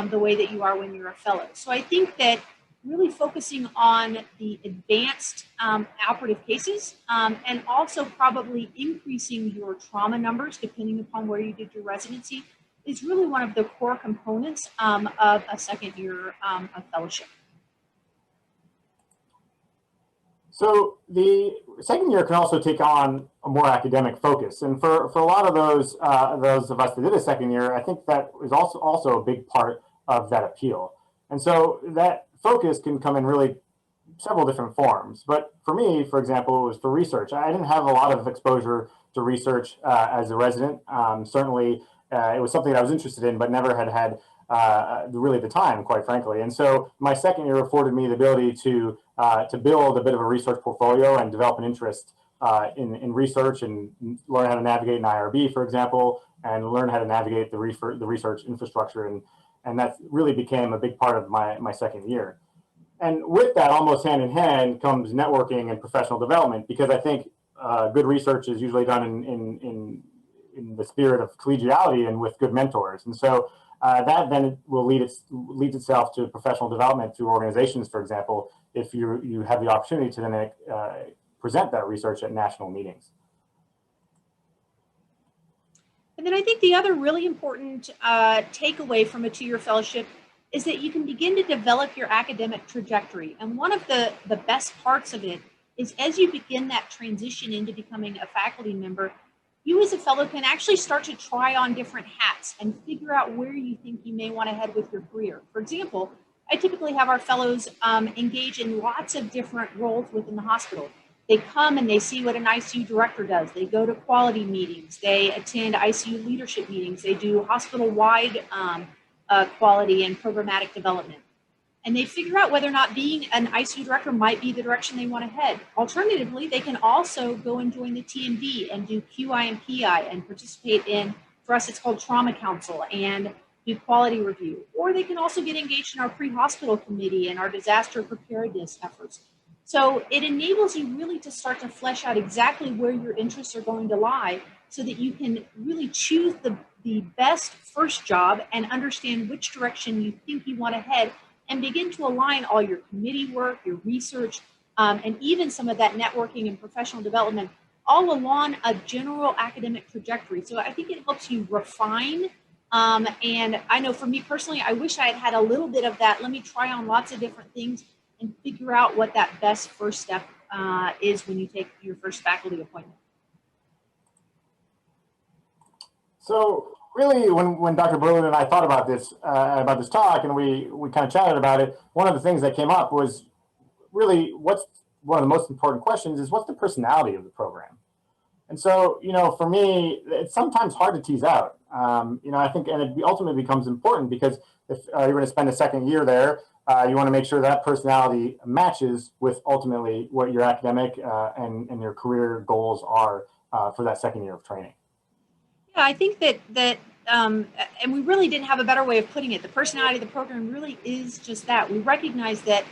the way that you are when you're a fellow. So I think that really focusing on the advanced operative cases and also probably increasing your trauma numbers depending upon where you did your residency is really one of the core components of a 2nd year of fellowship. So the 2nd year can also take on a more academic focus. And for a lot of those of us that did a 2nd year, I think that is also a big part of that appeal. And so that focus can come in really several different forms. But for me, for example, it was for research. I didn't have a lot of exposure to research as a resident. Certainly, it was something that I was interested in, but never had really the time, quite frankly. And so my 2nd year afforded me the ability to build a bit of a research portfolio and develop an interest in research and learn how to navigate an IRB, for example, and learn how to navigate the research infrastructure. And that really became a big part of my 2nd year. And with that, almost hand in hand, comes networking and professional development, because I think good research is usually done in the spirit of collegiality and with good mentors. And so that then will lead itself to professional development through organizations, for example, if you have the opportunity to then present that research at national meetings. And then I think the other really important takeaway from a 2-year fellowship is that you can begin to develop your academic trajectory. And one of the best parts of it is as you begin that transition into becoming a faculty member, you as a fellow can actually start to try on different hats and figure out where you think you may want to head with your career. For example, I typically have our fellows engage in lots of different roles within the hospital. They come and they see what an ICU director does. They go to quality meetings. They attend ICU leadership meetings. They do hospital-wide quality and programmatic development. And they figure out whether or not being an ICU director might be the direction they want to head. Alternatively, they can also go and join the TMB and do QI and PI and participate in, for us, it's called Trauma Council, and do quality review. Or they can also get engaged in our pre-hospital committee and our disaster preparedness efforts. So it enables you really to start to flesh out exactly where your interests are going to lie so that you can really choose the best first job and understand which direction you think you want to head and begin to align all your committee work, your research, and even some of that networking and professional development all along a general academic trajectory. So I think it helps you refine. And I know for me personally, I wish I had had a little bit of that. Let me try on lots of different things and figure out what that best first step is when you take your first faculty appointment. So really, when Dr. Burlew and I thought about this talk, and we kind of chatted about it, one of the things that came up was really what's one of the most important questions is what's the personality of the program? And so, for me, it's sometimes hard to tease out. I think, and it ultimately becomes important because if you're going to spend a second year there, you want to make sure that personality matches with ultimately what your academic and your career goals are for that second year of training. Yeah, I think that and we really didn't have a better way of putting it. The personality of the program really is just that. We recognize that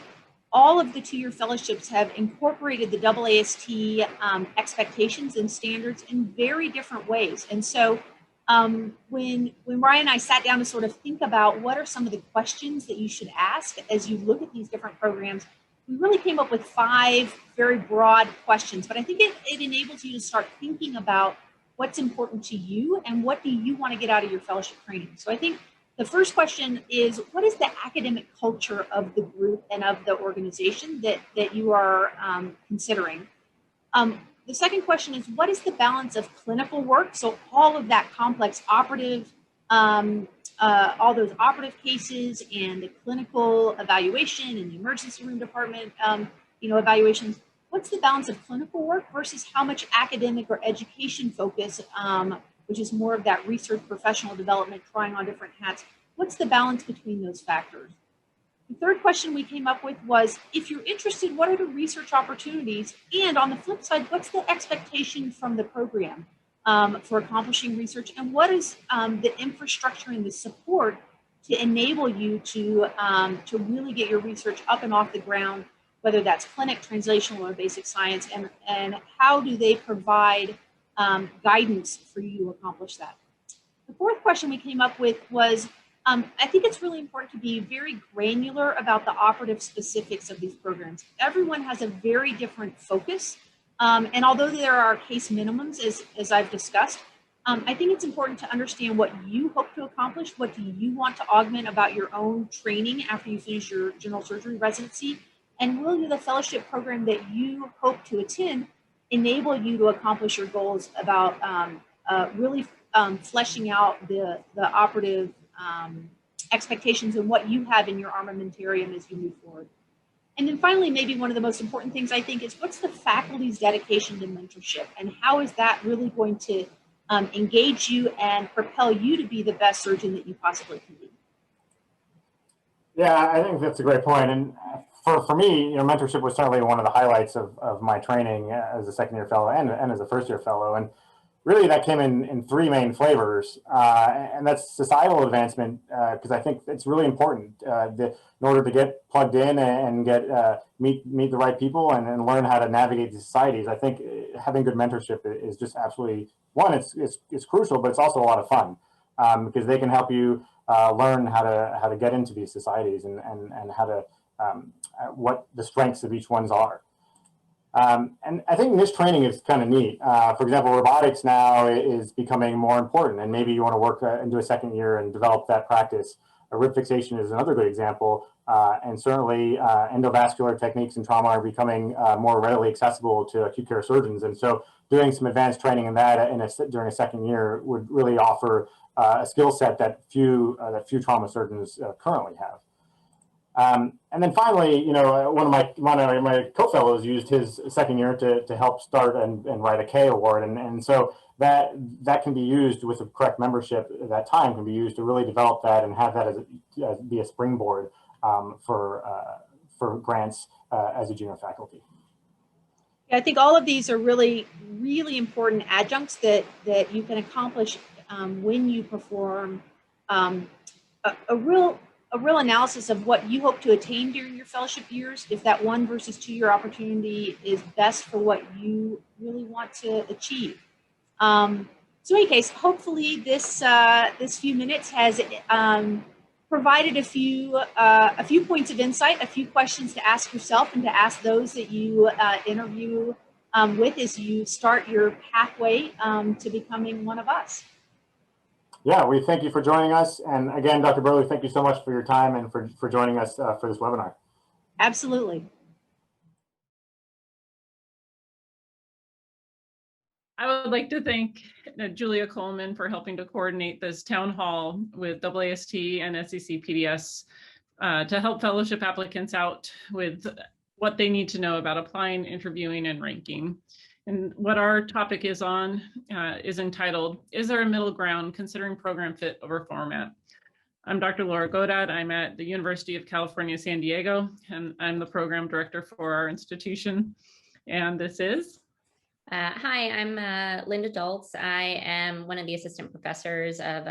all of the two-year fellowships have incorporated the AAST expectations and standards in very different ways. And so when Ryan and I sat down to sort of think about what are some of the questions that you should ask as you look at these different programs, we really came up with 5 very broad questions. But I think it enables you to start thinking about what's important to you and what do you want to get out of your fellowship training. So I think the first question is, what is the academic culture of the group and of the organization that you are considering? The second question is, what is the balance of clinical work? So all of that complex operative, all those operative cases and the clinical evaluation and the emergency room department, evaluations. What's the balance of clinical work versus how much academic or education focus, which is more of that research professional development, trying on different hats? What's the balance between those factors? The third question we came up with was, if you're interested, what are the research opportunities? And on the flip side, what's the expectation from the program for accomplishing research? And what is the infrastructure and the support to enable you to really get your research up and off the ground, whether that's clinic, translational, or basic science, and how do they provide guidance for you to accomplish that? The fourth question we came up with was, I think it's really important to be very granular about the operative specifics of these programs. Everyone has a very different focus, and although there are case minimums, as I've discussed, I think it's important to understand what you hope to accomplish, what do you want to augment about your own training after you finish your general surgery residency, and will the fellowship program that you hope to attend enable you to accomplish your goals about really fleshing out the operative expectations and what you have in your armamentarium as you move forward. And then finally, maybe one of the most important things I think is, what's the faculty's dedication to mentorship, and how is that really going to engage you and propel you to be the best surgeon that you possibly can be? Yeah, I think that's a great point. And for me, mentorship was certainly one of the highlights of my training as a second year fellow and as a first year fellow. And really that came in 3 main flavors, and that's societal advancement, because I think it's really important in order to get plugged in and get meet the right people and learn how to navigate these societies. I think having good mentorship is just absolutely, one, it's crucial, but it's also a lot of fun, because they can help you learn how to get into these societies and how to what the strengths of each one's are. And I think this training is kind of neat. For example, robotics now is becoming more important, and maybe you want to work and do a second year and develop that practice. Rib fixation is another good example, and certainly endovascular techniques in trauma are becoming more readily accessible to acute care surgeons. And so doing some advanced training in that during a second year would really offer a skill set that few trauma surgeons currently have. And then finally, one of my co-fellows used his second year to help start and write a K award, and so that can be used with the correct membership. That time can be used to really develop that and have that as be a springboard for grants as a junior faculty. Yeah, I think all of these are really, really important adjuncts that you can accomplish when you perform a real a real analysis of what you hope to attain during your fellowship years, if that 1 versus 2 year opportunity is best for what you really want to achieve. So in any case, hopefully this few minutes has provided a few points of insight, a few questions to ask yourself and to ask those that you interview with as you start your pathway to becoming one of us. Yeah, we thank you for joining us. And again, Dr. Burlew, thank you so much for your time and for joining us for this webinar. Absolutely. I would like to thank Julia Coleman for helping to coordinate this town hall with AAST and SCCPDS to help fellowship applicants out with what they need to know about applying, interviewing, and ranking. And what our topic is on is entitled, Is There a Middle Ground Considering Program Fit Over Format? I'm Dr. Laura Godat. I'm at the University of California, San Diego, and I'm the program director for our institution. And this is? Hi, I'm Linda Dultz. I am one of the assistant professors of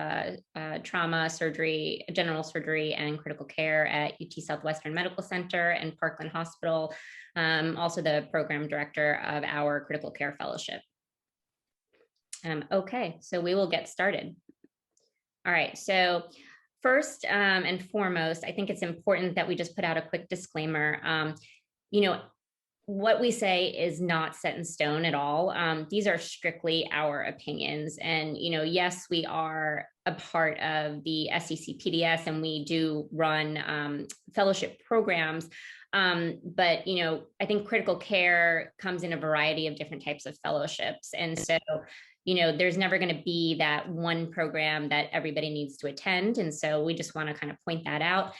trauma, surgery, general surgery, and critical care at UT Southwestern Medical Center and Parkland Hospital. Also the program director of our critical care fellowship. Okay, so we will get started. All right, so first and foremost, I think it's important that we just put out a quick disclaimer. You know, what we say is not set in stone at all. These are strictly our opinions. And, you know, yes, we are a part of the SCCPDS and we do run fellowship programs. But, you know, I think critical care comes in a variety of different types of fellowships. And so, you know, there's never going to be that one program that everybody needs to attend. And so we just want to kind of point that out,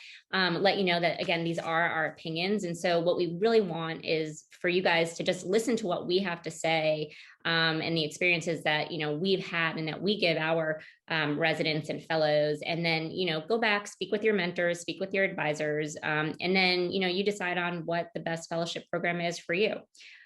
let you know that, again, these are our opinions. And so what we really want is for you guys to just listen to what we have to say and the experiences that, you know, we've had and that we give our residents and fellows. And then, you know, go back, speak with your mentors, speak with your advisors, and then, you know, you decide on what the best fellowship program is for you.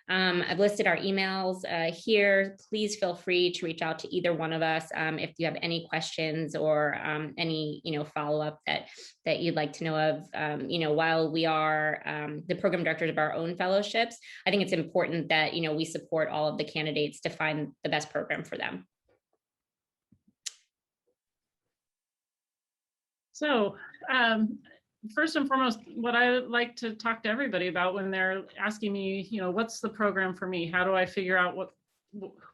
I've listed our emails here. Please feel free to reach out to either one of us if you have any questions or any, you know, follow-up that you'd like to know of. You know, while we are the program directors of our own fellowships, I think it's important that, you know, we support all of the candidates to find the best program for them. So, first and foremost, what I like to talk to everybody about when they're asking me, you know, what's the program for me? How do I figure out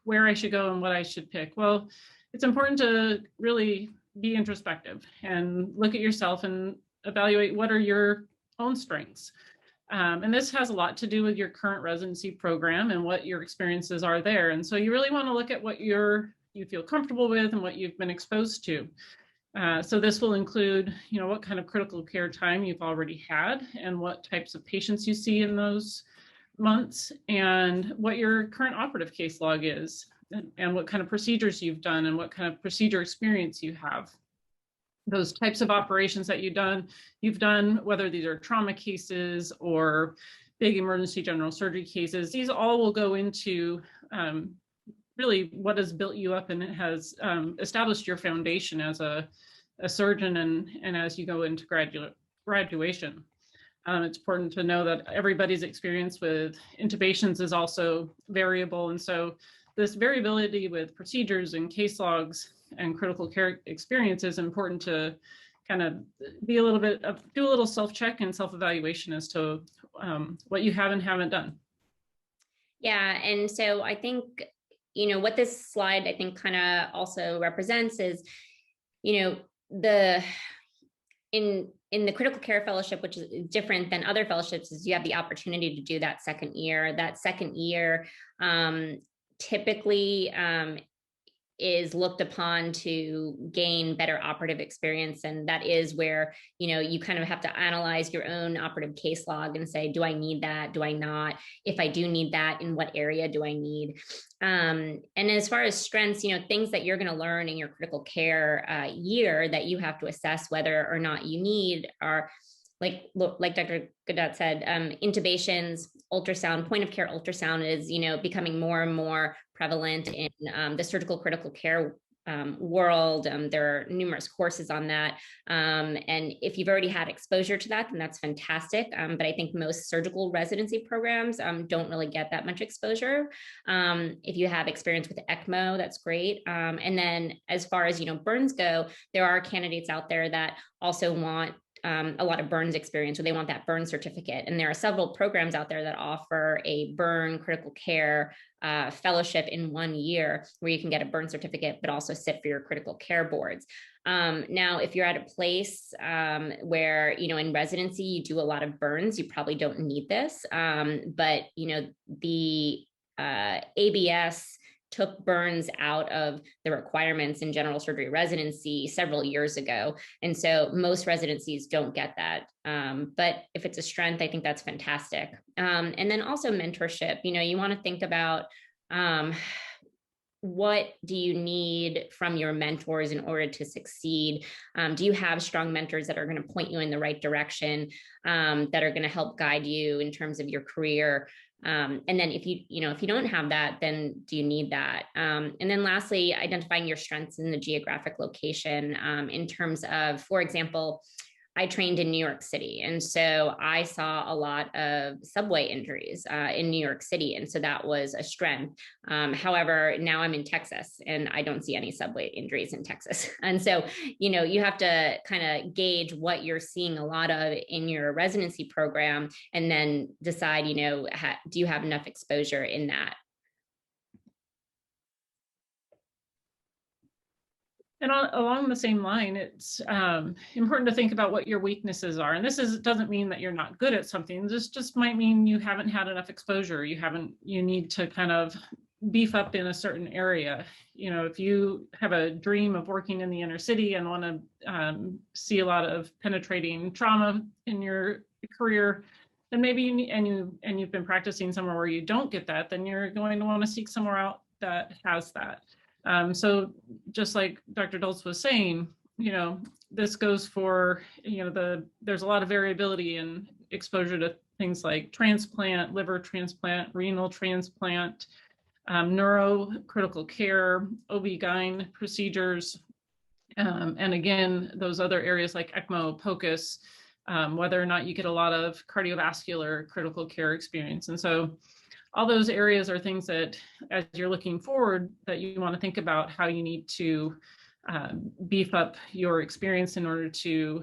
where I should go and what I should pick? Well, it's important to really be introspective and look at yourself and evaluate what are your own strengths. And this has a lot to do with your current residency program and what your experiences are there. And so you really want to look at what you feel comfortable with and what you've been exposed to. So this will include, you know, what kind of critical care time you've already had and what types of patients you see in those months and what your current operative case log is and what kind of procedures you've done and what kind of procedure experience you have. Those types of operations that you've done, whether these are trauma cases or big emergency general surgery cases, these all will go into really what has built you up and has established your foundation as a surgeon and as you go into graduation. It's important to know that everybody's experience with intubations is also variable. And so this variability with procedures and case logs and critical care experience is important to kind of be a little bit of, do a little self-check and self-evaluation as to what you have and haven't done. Yeah, and so I think, you know, what this slide I think kind of also represents is, you know, in the critical care fellowship, which is different than other fellowships, is you have the opportunity to do that second year. That second year typically is looked upon to gain better operative experience. And that is where, you know, you kind of have to analyze your own operative case log and say, do I need that? Do I not? If I do need that, in what area do I need? And as far as strengths, you know, things that you're going to learn in your critical care year that you have to assess whether or not you need are like Dr. Godat said, intubations, ultrasound, point of care ultrasound is, you know, becoming more and more prevalent in the surgical critical care world. There are numerous courses on that. And if you've already had exposure to that, then that's fantastic. But I think most surgical residency programs don't really get that much exposure. If you have experience with ECMO, that's great. And then as far as, burns go, there are candidates out there that also want a lot of burns experience, or they want that burn certificate. And there are several programs out there that offer a burn critical care fellowship in 1 year, where you can get a burn certificate, but also sit for your critical care boards. Now, if you're at a place where, in residency, you do a lot of burns, you probably don't need this. But, the ABS took burns out of the requirements in general surgery residency several years ago. And so most residencies don't get that. But if it's a strength, I think that's fantastic. And then also mentorship, you want to think about what do you need from your mentors in order to succeed? Do you have strong mentors that are going to point you in the right direction, that are going to help guide you in terms of your career? And then if you don't have that, then do you need that? And then lastly, identifying your strengths in the geographic location, in terms of, for example, I trained in New York City. And so I saw a lot of subway injuries in New York City. And so that was a strength. However, now I'm in Texas and I don't see any subway injuries in Texas. And so, you have to kind of gauge what you're seeing a lot of in your residency program, and then decide, do you have enough exposure in that? And along the same line, it's important to think about what your weaknesses are. And this doesn't mean that you're not good at something. This just might mean you haven't had enough exposure. You need to kind of beef up in a certain area. If you have a dream of working in the inner city and want to see a lot of penetrating trauma in your career, then maybe you've been practicing somewhere where you don't get that, then you're going to want to seek somewhere out that has that. So just like Dr. Dulce was saying, this goes for, there's a lot of variability in exposure to things like transplant, liver transplant, renal transplant, neuro critical care, OB-GYN procedures, and again, those other areas like ECMO, POCUS, whether or not you get a lot of cardiovascular critical care experience. And so all those areas are things that, as you're looking forward, that you want to think about how you need to beef up your experience in order to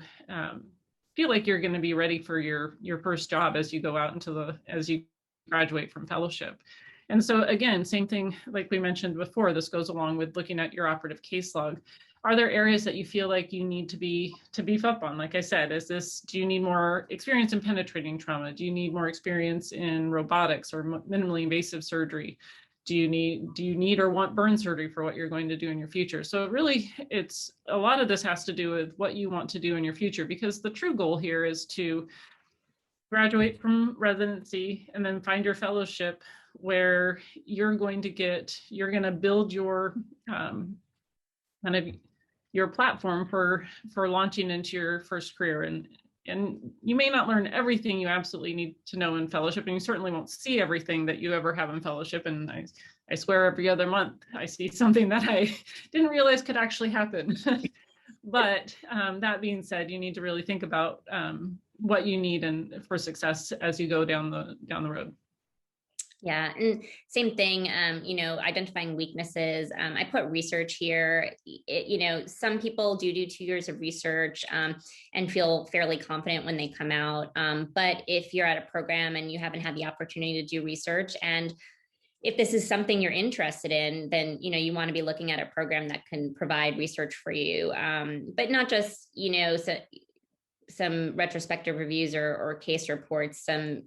feel like you're going to be ready for your first job as you go out as you graduate from fellowship. And so again, same thing like we mentioned before, this goes along with looking at your operative case log. Are there areas that you feel like you need to beef up on? Like I said, do you need more experience in penetrating trauma? Do you need more experience in robotics or minimally invasive surgery? Do you need or want burn surgery for what you're going to do in your future? So really, it's a lot of this has to do with what you want to do in your future, because the true goal here is to graduate from residency and then find your fellowship where you're going to build your kind of your platform for launching into your first career. And you may not learn everything you absolutely need to know in fellowship, and you certainly won't see everything that you ever have in fellowship. And I swear every other month I see something that I didn't realize could actually happen. But that being said, you need to really think about what you need for success as you go down the road. Yeah, and same thing, identifying weaknesses. I put research here. Some people do 2 years of research and feel fairly confident when they come out. But if you're at a program and you haven't had the opportunity to do research, and if this is something you're interested in, then, you want to be looking at a program that can provide research for you, but not just, some retrospective reviews or case reports, some,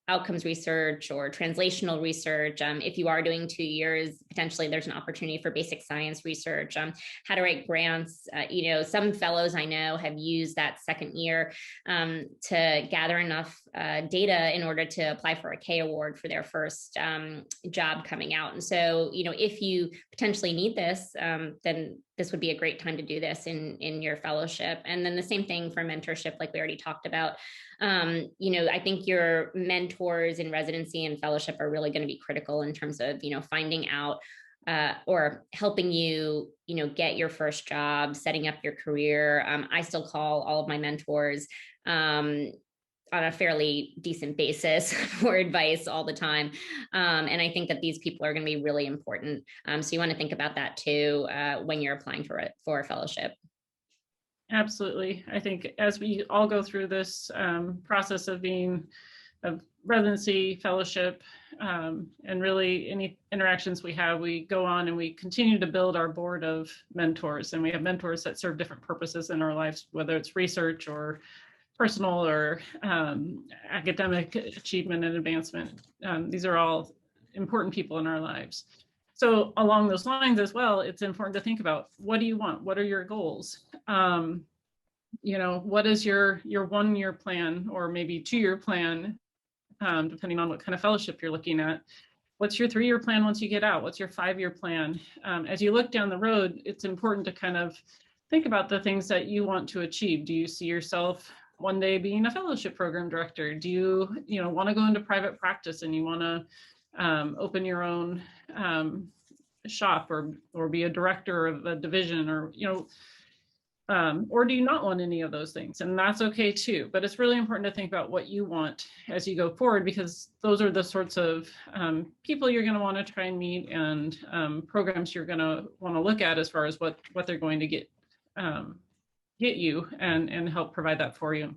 outcomes research or translational research. If you are doing 2 years, potentially there's an opportunity for basic science research, how to write grants. Some fellows I know have used that second year to gather enough data in order to apply for a K award for their first job coming out. And so, if you potentially need this, then this would be a great time to do this in your fellowship. And then the same thing for mentorship, like we already talked about. I think your mentors in residency and fellowship are really going to be critical in terms of, finding out or helping you, get your first job, setting up your career. I still call all of my mentors on a fairly decent basis for advice all the time. And I think that these people are going to be really important. So you want to think about that too when you're applying for a fellowship. Absolutely. I think as we all go through this process of being a residency, fellowship, and really any interactions we have, we go on and we continue to build our board of mentors. And we have mentors that serve different purposes in our lives, whether it's research or personal or academic achievement and advancement. These are all important people in our lives. So along those lines as well, it's important to think about, what do you want? What are your goals? What is your 1 year plan or maybe 2 year plan, depending on what kind of fellowship you're looking at. What's your 3 year plan once you get out? What's your 5 year plan? As you look down the road, it's important to kind of think about the things that you want to achieve. Do you see yourself one day being a fellowship program director? Do you, want to go into private practice and you want to open your own shop or be a director of a division, or do you not want any of those things? And that's okay too. But it's really important to think about what you want as you go forward, because those are the sorts of people you're going to want to try and meet, and programs you're going to want to look at as far as what they're going to get you and help provide that for you.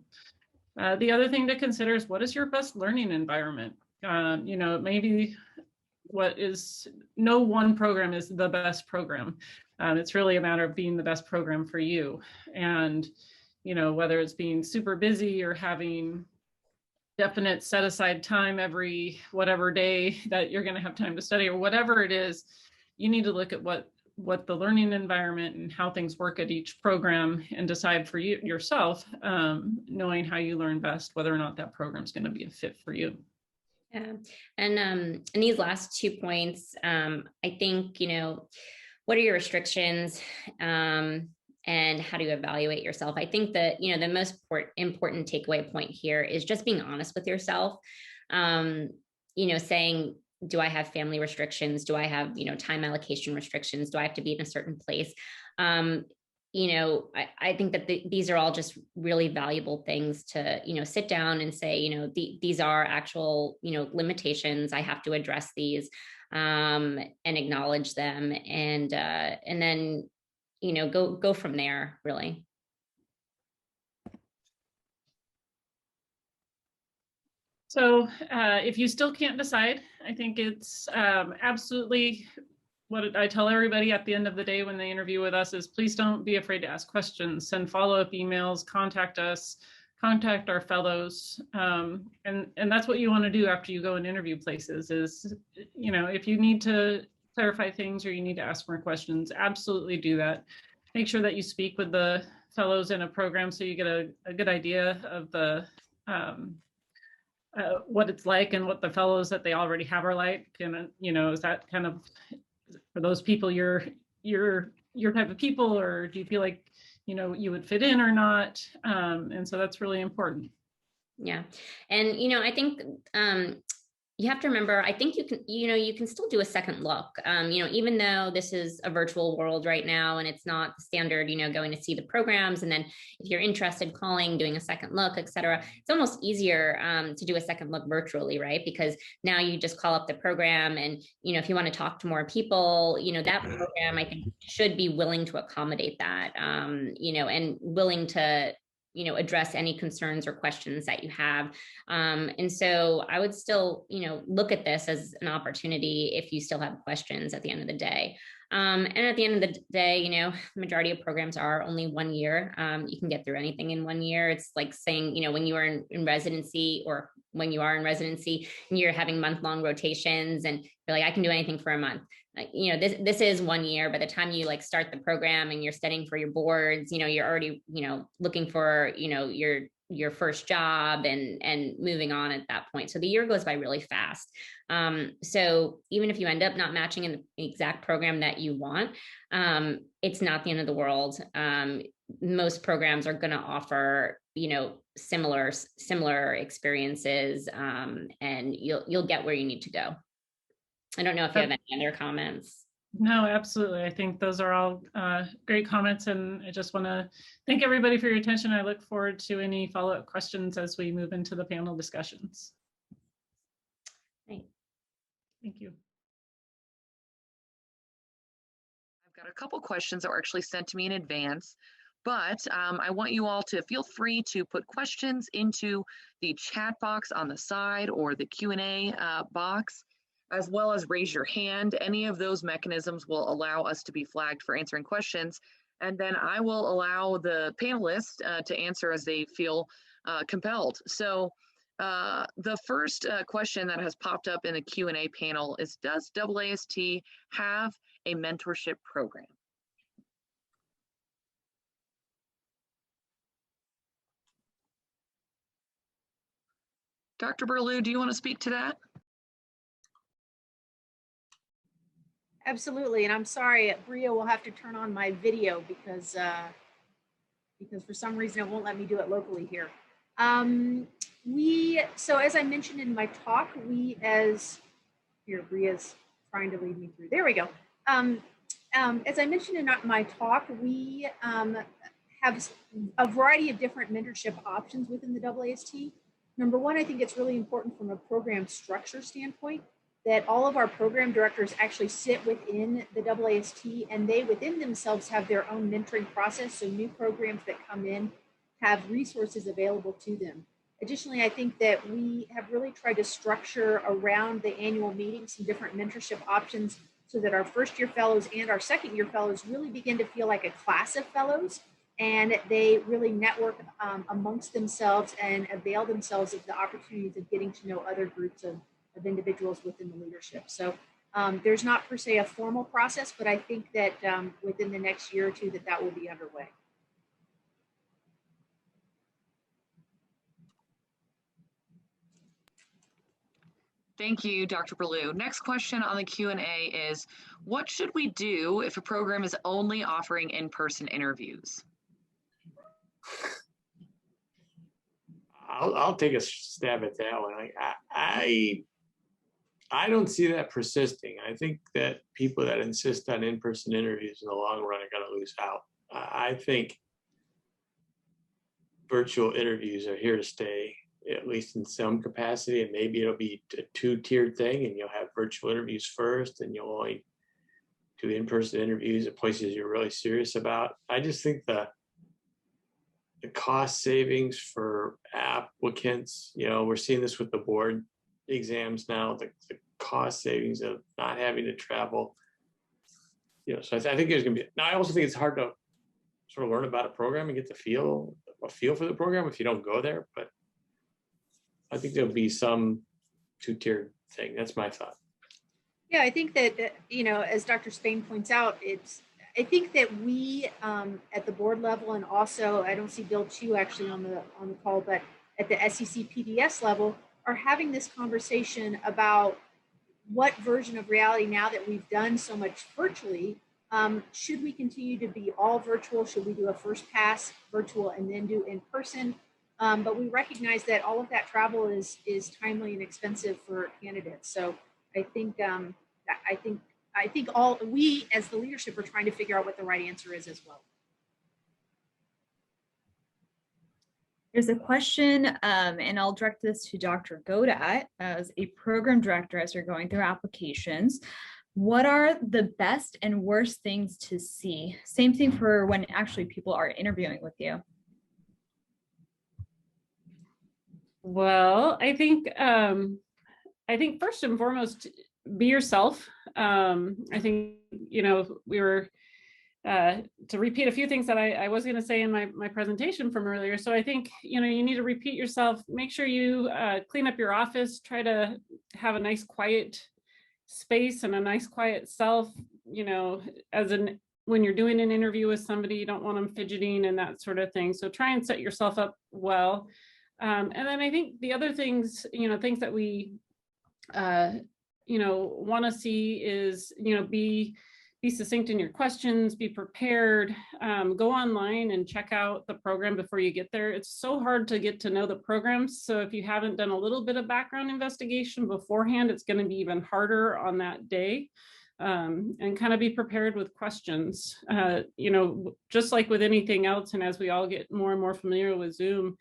The other thing to consider is, what is your best learning environment? Maybe no one program is the best program. It's really a matter of being the best program for you. And, whether it's being super busy or having definite set aside time every whatever day that you're going to have time to study, or whatever it is, you need to look at what the learning environment and how things work at each program and decide for yourself, knowing how you learn best, whether or not that program is going to be a fit for you. Yeah. And these last 2 points, I think, what are your restrictions, and how do you evaluate yourself? I think that, the most important takeaway point here is just being honest with yourself. Saying, do I have family restrictions? Do I have, time allocation restrictions? Do I have to be in a certain place? I think that these are all just really valuable things to, sit down and say, these are actual, limitations. I have to address these and acknowledge them, and then, go from there, really. So if you still can't decide, I think it's absolutely what I tell everybody at the end of the day when they interview with us is, please don't be afraid to ask questions, send follow-up emails, contact us, contact our fellows. And that's what you want to do after you go and interview places is, if you need to clarify things or you need to ask more questions, absolutely do that. Make sure that you speak with the fellows in a program so you get a good idea of the what it's like and what the fellows that they already have are like. And, is that kind of, for those people, your type of people, or do you feel like, you would fit in or not? And so that's really important. Yeah. And, I think, you have to remember, I think you can still do a second look, even though this is a virtual world right now and it's not standard, going to see the programs. And then if you're interested, calling, doing a second look, et cetera, it's almost easier to do a second look virtually, right? Because now you just call up the program and, if you want to talk to more people, that program, I think, should be willing to accommodate that, and willing to, address any concerns or questions that you have. And so I would still, look at this as an opportunity if you still have questions at the end of the day. And at the end of the day, majority of programs are only 1 year. You can get through anything in 1 year. It's like saying, when you are in residency, or when you are in residency and you're having month-long rotations and you're like, I can do anything for a month. This is 1 year. By the time you start the program and you're studying for your boards, you're already, looking for, your first job and moving on at that point. So the year goes by really fast. So even if you end up not matching in the exact program that you want, it's not the end of the world. Most programs are going to offer, similar experiences, and you'll get where you need to go. I don't know if you have any other comments. No, absolutely. I think those are all great comments, and I just want to thank everybody for your attention. I look forward to any follow-up questions as we move into the panel discussions. Right. Thank you. I've got a couple questions that were actually sent to me in advance, but I want you all to feel free to put questions into the chat box on the side or the Q&A box, as well as raise your hand. Any of those mechanisms will allow us to be flagged for answering questions, and then I will allow the panelists to answer as they feel compelled. So the first question that has popped up in the Q&A panel is, does AAST have a mentorship program? Dr. Burlew, do you want to speak to that? Absolutely, and I'm sorry, Bria will have to turn on my video because for some reason it won't let me do it locally here. So as I mentioned in my talk, Bria's trying to lead me through. There we go. As I mentioned in my talk, we have a variety of different mentorship options within the AAST. Number one, I think it's really important from a program structure standpoint that all of our program directors actually sit within the AAST, and they within themselves have their own mentoring process. So new programs that come in have resources available to them. Additionally, I think that we have really tried to structure around the annual meetings some different mentorship options so that our first-year fellows and our second-year fellows really begin to feel like a class of fellows, and they really network amongst themselves and avail themselves of the opportunities of getting to know other groups of individuals within the leadership. So there's not per se a formal process, but I think that within the next year or two that will be underway. Thank you, Dr. Burlew. Next question on the Q&A is, what should we do if a program is only offering in-person interviews? I'll take a stab at that one. I don't see that persisting. I think that people that insist on in-person interviews in the long run are going to lose out. I think virtual interviews are here to stay, at least in some capacity, and maybe it'll be a two-tiered thing, and you'll have virtual interviews first, and you'll only do in-person interviews at places you're really serious about. I just think the cost savings for applicants, we're seeing this with the board exams now, the cost savings of not having to travel, so I think there's going to be, now I also think it's hard to sort of learn about a program and get a feel for the program if you don't go there, but I think there'll be some two-tiered thing. That's my thought. Yeah, I think that, as Dr. Spain points out, I think that we at the board level, and also I don't see Bill Chiu actually on the call, but at the SCCPDS level, are having this conversation about what version of reality, now that we've done so much virtually, should we continue to be all virtual? Should we do a first pass virtual and then do in person? But we recognize that all of that travel is timely and expensive for candidates. So I think all we as the leadership are trying to figure out what the right answer is as well. There's a question, and I'll direct this to Dr. Godat as a program director as you're going through applications. What are the best and worst things to see? Same thing for when actually people are interviewing with you. Well, I think first and foremost, be yourself. I think, we were, to repeat a few things that I was going to say in my presentation from earlier. So I think, you need to repeat yourself, make sure you clean up your office, try to have a nice quiet space and a nice quiet self, when you're doing an interview with somebody, you don't want them fidgeting and that sort of thing. So try and set yourself up well. And then I think the other things, things that we, want to see is, be succinct in your questions, be prepared, go online and check out the program before you get there. It's so hard to get to know the programs. So if you haven't done a little bit of background investigation beforehand, it's going to be even harder on that day. and kind of be prepared with questions. You know, just like with anything else, and as we all get more and more familiar with Zoom,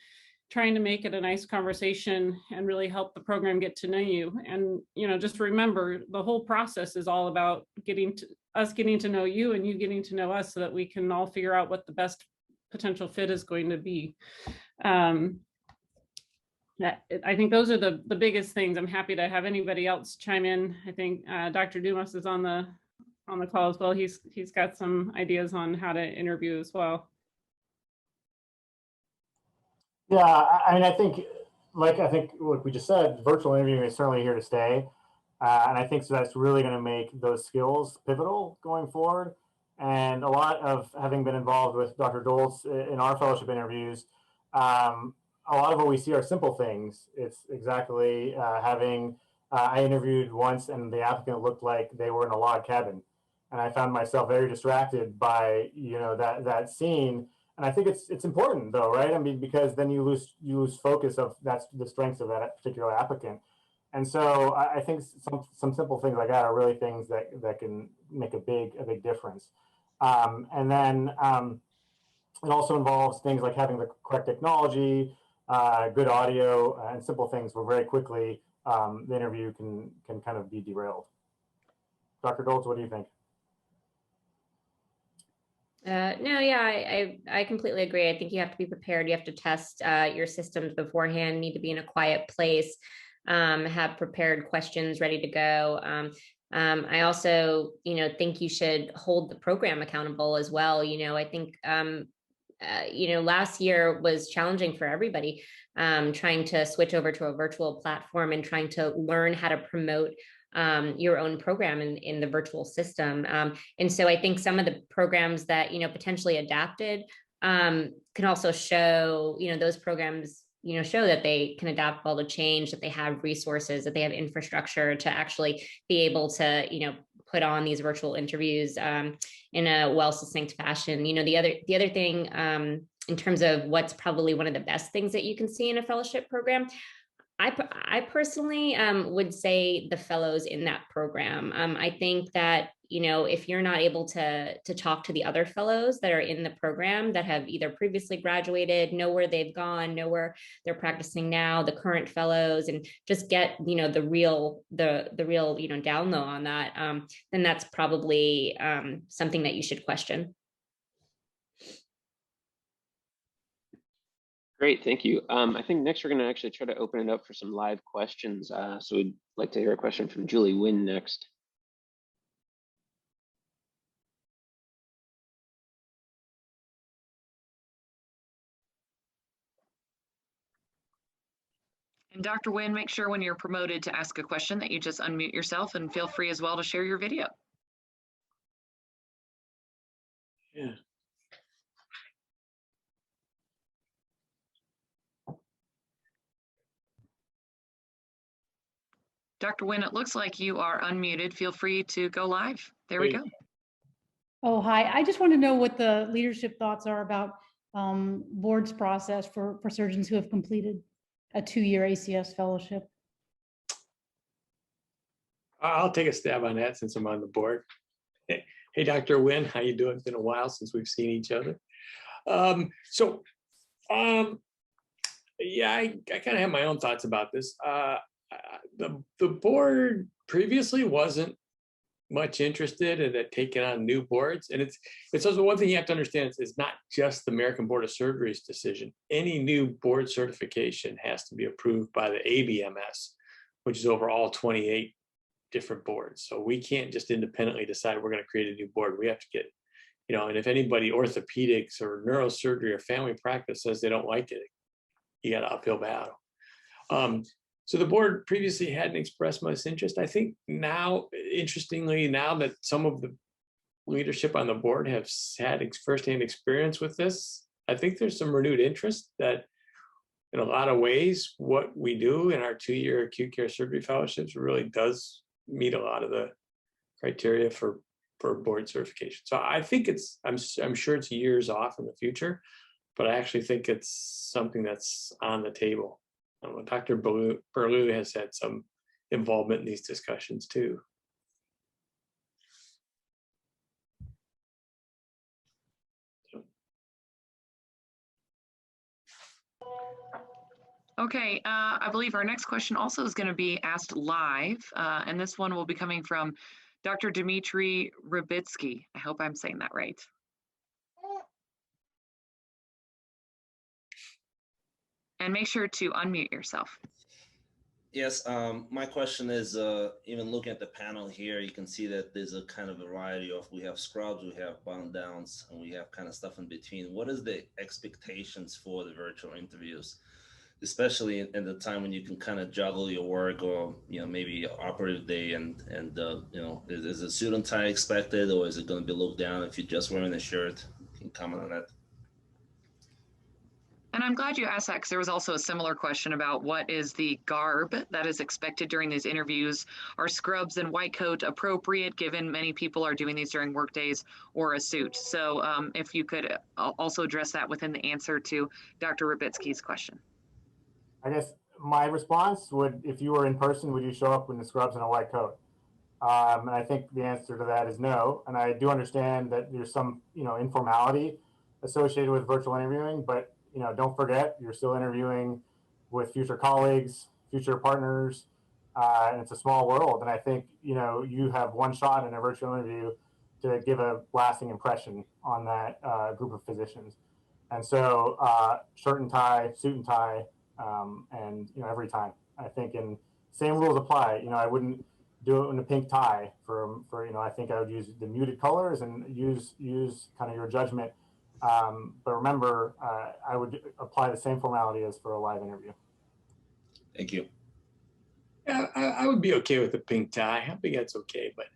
trying to make it a nice conversation and really help the program get to know you. And, you know, just remember the whole process is all about getting to know you and you getting to know us so that we can all figure out what the best potential fit is going to be. I think those are the biggest things. I'm happy to have anybody else chime in. I think Dr. Dumas is on the call as well. He's got some ideas on how to interview as well. Yeah, I mean, I think like we just said, virtual interviewing is certainly here to stay. And I think so that's really going to make those skills pivotal going forward. And a lot of having been involved with Dr. Doltz in our fellowship interviews, a lot of what we see are simple things. It's exactly I interviewed once and the applicant looked like they were in a log cabin. And I found myself very distracted by, you know, that scene. And I think it's important though, right? I mean, because then you lose focus of that's the strengths of that particular applicant. And so I think some simple things like that are really things that can make a big difference. And then it also involves things like having the correct technology, good audio, and simple things where very quickly the interview can kind of be derailed. Dr. Doltz, what do you think? No, yeah, I completely agree. I think you have to be prepared. You have to test your systems beforehand, need to be in a quiet place, have prepared questions ready to go. I also, you know, think you should hold the program accountable as well. You know, I think, you know, last year was challenging for everybody, trying to switch over to a virtual platform and trying to learn how to promote your own program in the virtual system. And so I think some of the programs that, you know, potentially adapted can also show, you know, those programs, you know, show that they can adapt well to change, that they have resources, that they have infrastructure to actually be able to, you know, put on these virtual interviews in a well succinct fashion. You know, the other thing in terms of what's probably one of the best things that you can see in a fellowship program, I personally would say the fellows in that program. I think that, you know, if you're not able to talk to the other fellows that are in the program that have either previously graduated, know where they've gone, know where they're practicing now, the current fellows, and just get, you know, the real, you know, down low on that, then that's probably something that you should question. Great, thank you. I think next we're going to actually try to open it up for some live questions. So we'd like to hear a question from Julie Wynn next. And Dr. Wynn, make sure when you're promoted to ask a question that you just unmute yourself and feel free as well to share your video. Yeah. Dr. Wynn, it looks like you are unmuted. Feel free to go live. There we go. Oh, hi. I just want to know what the leadership thoughts are about board's process for surgeons who have completed a 2-year ACS fellowship. I'll take a stab on that since I'm on the board. Hey, Dr. Wynn, how you doing? It's been a while since we've seen each other. Yeah, I kind of have my own thoughts about this. The board previously wasn't much interested in taking on new boards, and it's also one thing you have to understand is it's not just the American Board of Surgery's decision. Any new board certification has to be approved by the ABMS, which is over all 28 different boards. So we can't just independently decide we're going to create a new board. We have to get, you know, and if anybody orthopedics or neurosurgery or family practice says they don't like it, you got an uphill battle. So the board previously hadn't expressed much interest. I think now, interestingly, now that some of the leadership on the board have had firsthand experience with this, I think there's some renewed interest that in a lot of ways, what we do in our 2-year acute care surgery fellowships really does meet a lot of the criteria for board certification. So I think I'm sure it's years off in the future, but I actually think it's something that's on the table. Dr. Burlew has had some involvement in these discussions too. Okay, I believe our next question also is going to be asked live, and this one will be coming from Dr. Dmitry Rybitsky. I hope I'm saying that right. And make sure to unmute yourself. Yes, my question is, even looking at the panel here, you can see that there's a kind of variety of, we have scrubs, we have button downs, and we have kind of stuff in between. What is the expectations for the virtual interviews, especially in the time when you can kind of juggle your work or, you know, maybe operative day and you know, is a suit and tie expected, or is it going to be looked down if you're just wearing a shirt? Can you comment on that? And I'm glad you asked that, because there was also a similar question about what is the garb that is expected during these interviews. Are scrubs and white coat appropriate, given many people are doing these during work days, or a suit? So if you could also address that within the answer to Dr. Rybitsky's question. I guess my response would, if you were in person, would you show up in the scrubs and a white coat? And I think the answer to that is no. And I do understand that there's some, you know, informality associated with virtual interviewing, but you know, don't forget, you're still interviewing with future colleagues, future partners, and it's a small world. And I think, you know, you have one shot in a virtual interview to give a lasting impression on that group of physicians. And so shirt and tie, suit and tie, and, you know, every time. I think, and same rules apply. You know, I wouldn't do it in a pink tie for you know, I think I would use the muted colors and use kind of your judgment. But remember, I would apply the same formality as for a live interview. Thank you. Yeah, I would be okay with a pink tie. I think that's okay, but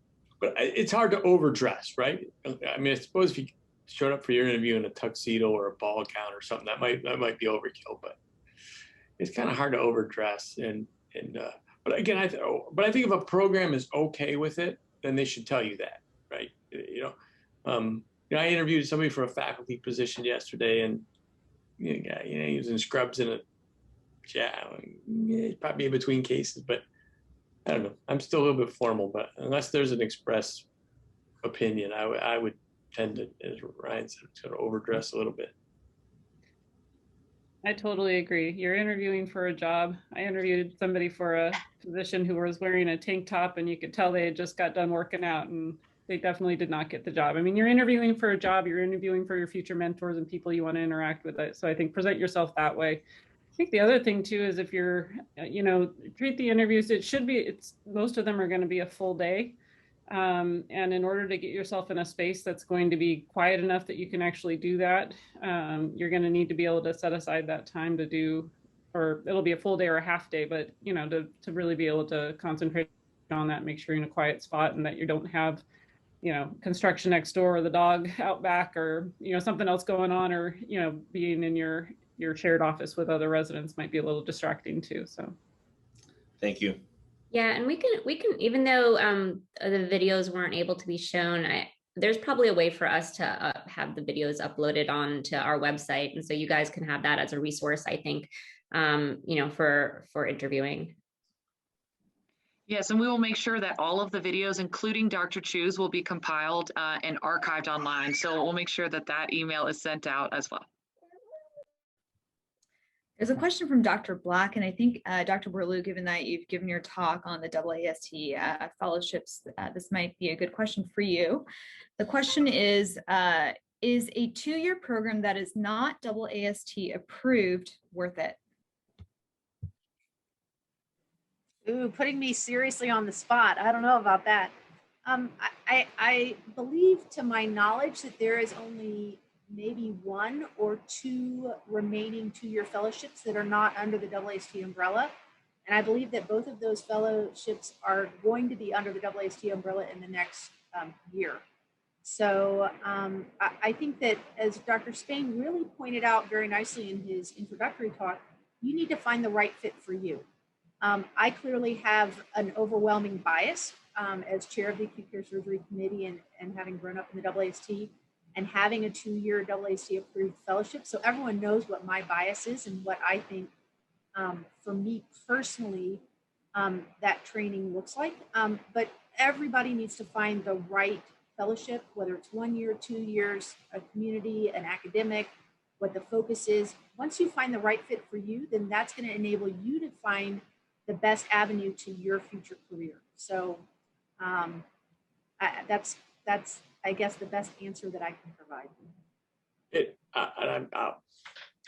it's hard to overdress, right? I mean, I suppose if you showed up for your interview in a tuxedo or a ball gown or something, that might be overkill. But it's kind of hard to overdress. But again, I think if a program is okay with it, then they should tell you that, right? You know, I interviewed somebody for a faculty position yesterday, and you know, he was in scrubs and probably in between cases, but I don't know. I'm still a little bit formal, but unless there's an express opinion, I would tend to, as Ryan said, sort of overdress a little bit. I totally agree. You're interviewing for a job. I interviewed somebody for a position who was wearing a tank top, and you could tell they had just got done working out, and they definitely did not get the job. I mean, you're interviewing for a job, you're interviewing for your future mentors and people you want to interact with. So I think present yourself that way. I think the other thing too is if you're, you know, treat the interviews, most of them are going to be a full day. And in order to get yourself in a space that's going to be quiet enough that you can actually do that, you're going to need to be able to set aside that time to do, or it'll be a full day or a half day, but you know, to really be able to concentrate on that, make sure you're in a quiet spot and that you don't have, you know, construction next door or the dog out back, or, you know, something else going on, or, you know, being in your shared office with other residents might be a little distracting too. So thank you. Yeah, and we can even though the videos weren't able to be shown, there's probably a way for us to have the videos uploaded onto our website, and so you guys can have that as a resource, I think, you know, for interviewing. Yes, and we will make sure that all of the videos, including Dr. Chiu's, will be compiled and archived online. So we'll make sure that that email is sent out as well. There's a question from Dr. Black, and I think Dr. Burlew, given that you've given your talk on the AAST fellowships, this might be a good question for you. The question is a 2-year program that is not AAST approved worth it? Ooh, putting me seriously on the spot. I don't know about that. I believe, to my knowledge, that there is only maybe 1 or 2 remaining 2-year fellowships that are not under the AAST umbrella. And I believe that both of those fellowships are going to be under the AAST umbrella in the next year. So I think that, as Dr. Spain really pointed out very nicely in his introductory talk, you need to find the right fit for you. I clearly have an overwhelming bias as chair of the Acute Care Surgery Committee and having grown up in the AAST and having a 2-year AAST approved fellowship. So everyone knows what my bias is and what I think, for me personally, that training looks like. But everybody needs to find the right fellowship, whether it's 1 year, 2 years, a community, an academic, what the focus is. once you find the right fit for you, then that's going to enable you to find the best avenue to your future career. So that's I guess the best answer that I can provide.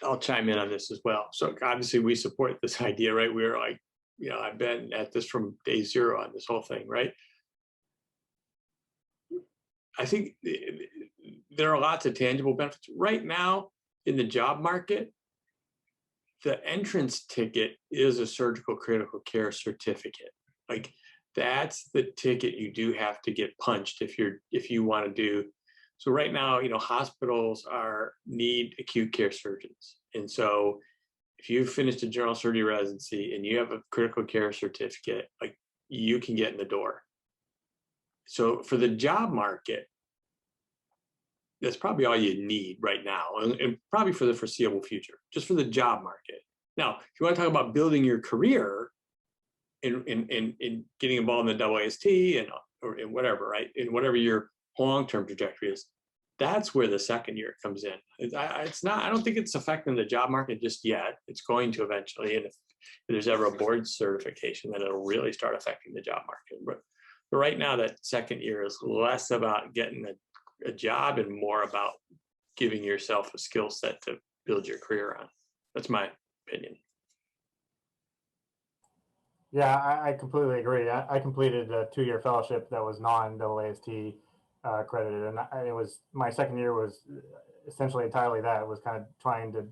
I'll chime in on this as well. So obviously we support this idea, right? We're like, you know, I've been at this from day zero on this whole thing, right? I think there are lots of tangible benefits. Right now in the job market, the entrance ticket is a surgical critical care certificate. Like that's the ticket you do have to get punched if you want to do. So right now, you know, hospitals need acute care surgeons. And so if you've finished a general surgery residency and you have a critical care certificate, like you can get in the door. So for the job market, that's probably all you need right now, and probably for the foreseeable future, just for the job market. Now, if you want to talk about building your career in getting involved in the AAST or in whatever, right, in whatever your long-term trajectory is, that's where the second year comes in. It's not. I don't think it's affecting the job market just yet. It's going to eventually, and if there's ever a board certification, then it'll really start affecting the job market. But right now, that second year is less about getting a job and more about giving yourself a skill set to build your career on. That's my opinion. Yeah, I completely agree. I completed a 2-year fellowship that was non-AAST accredited, and it was my second year was essentially entirely that. It was kind of trying to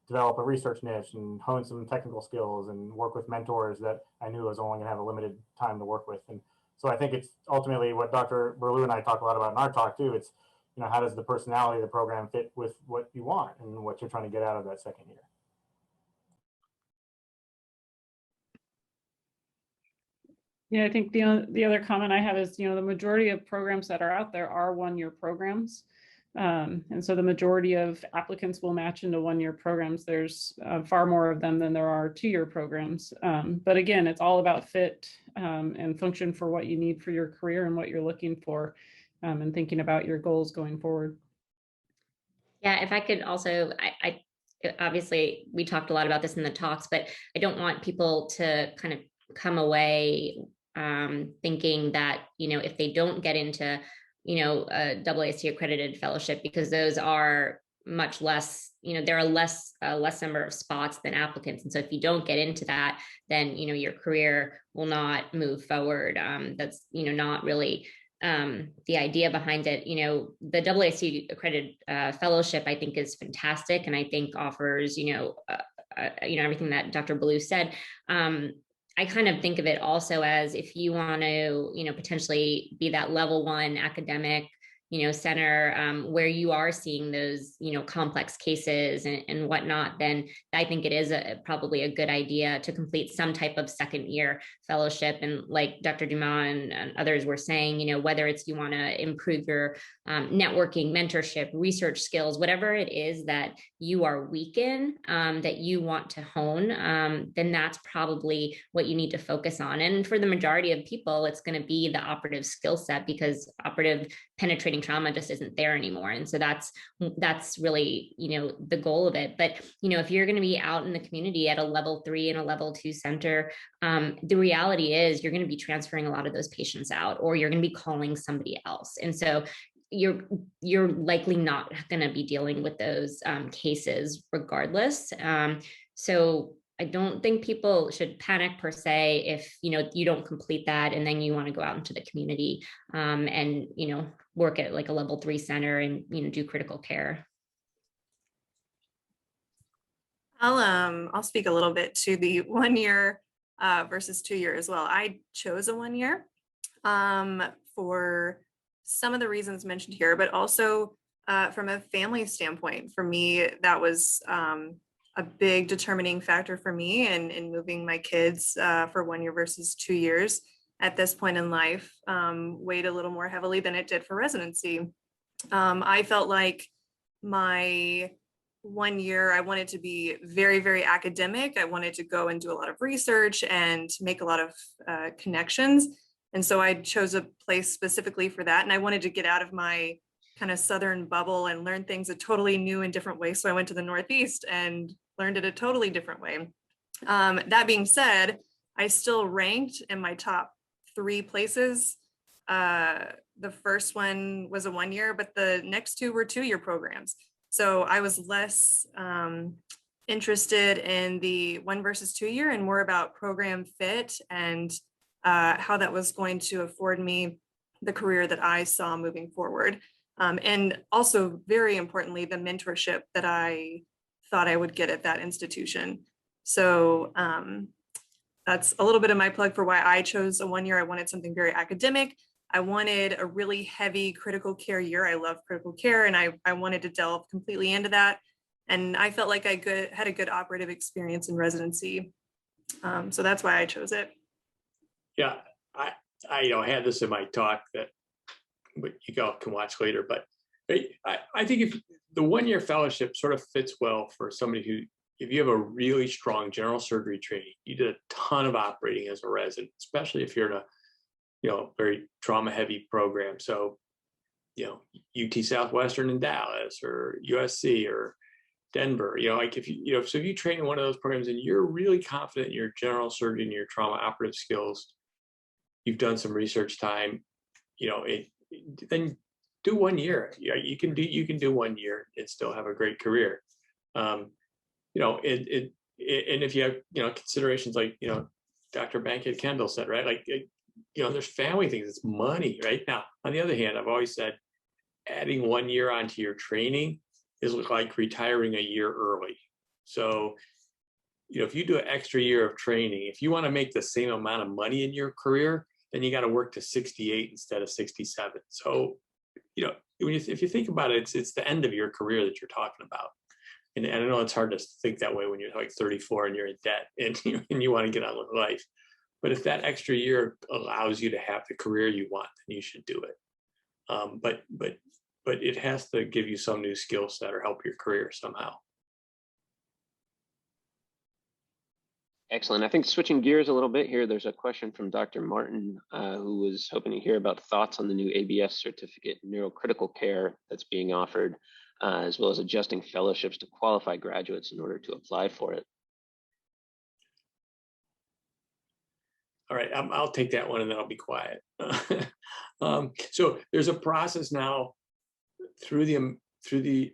develop a research niche and hone some technical skills and work with mentors that I knew I was only going to have a limited time to work with. And so I think it's ultimately what Dr. Burlew and I talk a lot about in our talk too. It's, you know, how does the personality of the program fit with what you want and what you're trying to get out of that second year? Yeah, I think the other comment I have is, you know, the majority of programs that are out there are 1-year programs. And so the majority of applicants will match into 1-year programs. There's far more of them than there are 2-year programs. But again, it's all about fit and function for what you need for your career and what you're looking for, and thinking about your goals going forward. Yeah, if I could also, I obviously we talked a lot about this in the talks, but I don't want people to kind of come away thinking that, you know, if they don't get into, you know, a AAST accredited fellowship, because those are much less, you know, there are less number of spots than applicants. And so if you don't get into that, then, you know, your career will not move forward. That's, you know, not really the idea behind it. You know, the AAST accredited fellowship, I think, is fantastic. And I think offers, you know, everything that Dr. Burlew said. I kind of think of it also as if you want to, you know, potentially be that level 1 academic, you know, center where you are seeing those, you know, complex cases and whatnot, then I think it is probably a good idea to complete some type of second year fellowship. And like Dr. Dumas and others were saying, you know, whether it's you want to improve your networking, mentorship, research skills, whatever it is that you are weak in, that you want to hone, then that's probably what you need to focus on. And for the majority of people, it's going to be the operative skill set, because operative penetrating trauma just isn't there anymore. And so that's really, you know, the goal of it. But, you know, if you're going to be out in the community at a level 3 and a level 2 center, the reality is you're going to be transferring a lot of those patients out, or you're going to be calling somebody else. And so you're likely not going to be dealing with those cases regardless. So I don't think people should panic per se if, you know, you don't complete that and then you want to go out into the community and, you know, work at like a level 3 center and, you know, do critical care. I'll speak a little bit to the 1 year versus 2 year as well. I chose a 1 year for some of the reasons mentioned here, but also from a family standpoint. For me, that was a big determining factor for me in moving my kids for 1 year versus 2 years at this point in life weighed a little more heavily than it did for residency. I felt like my 1 year, I wanted to be very, very academic. I wanted to go and do a lot of research and make a lot of connections. And so I chose a place specifically for that. And I wanted to get out of my kind of Southern bubble and learn things a totally new and different way. So I went to the Northeast and learned it a totally different way. That being said, I still ranked in my top 3 places. The first one was a 1-year, but the next 2 were 2-year programs. So I was less interested in the 1 versus 2 year and more about program fit and how that was going to afford me the career that I saw moving forward. And also, very importantly, the mentorship that I thought I would get at that institution. So that's a little bit of my plug for why I chose a 1-year. I wanted something very academic. I wanted a really heavy critical care year. I love critical care, and I wanted to delve completely into that. And I felt like I had a good operative experience in residency. So that's why I chose it. Yeah, I had this in my talk that you all can watch later, but I think if the 1-year fellowship sort of fits well for somebody who, if you have a really strong general surgery training, you did a ton of operating as a resident, especially if you're in a very trauma heavy program. So, UT Southwestern in Dallas or USC or Denver, like if so if you train in one of those programs and you're really confident in your general surgery and your trauma operative skills, you've done some research time, then do 1 year. You can do 1 year and still have a great career. And if you have, considerations like, Dr. Bankhead-Kendall said, right? Like, there's family things, it's money, right? Now, on the other hand, I've always said adding 1 year onto your training is like retiring a year early. So, if you do an extra year of training, if you want to make the same amount of money in your career, then you got to work to 68 instead of 67. So, if you think about it, it's the end of your career that you're talking about. And I know it's hard to think that way when you're like 34 and you're in debt and you want to get on with life. But if that extra year allows you to have the career you want, then you should do it. But it has to give you some new skill set or help your career somehow. Excellent. I think switching gears a little bit here, there's a question from Dr. Martin, who was hoping to hear about thoughts on the new ABS certificate in neurocritical care that's being offered, as well as adjusting fellowships to qualify graduates in order to apply for it. All right, I'll take that one and then I'll be quiet. So there's a process now through the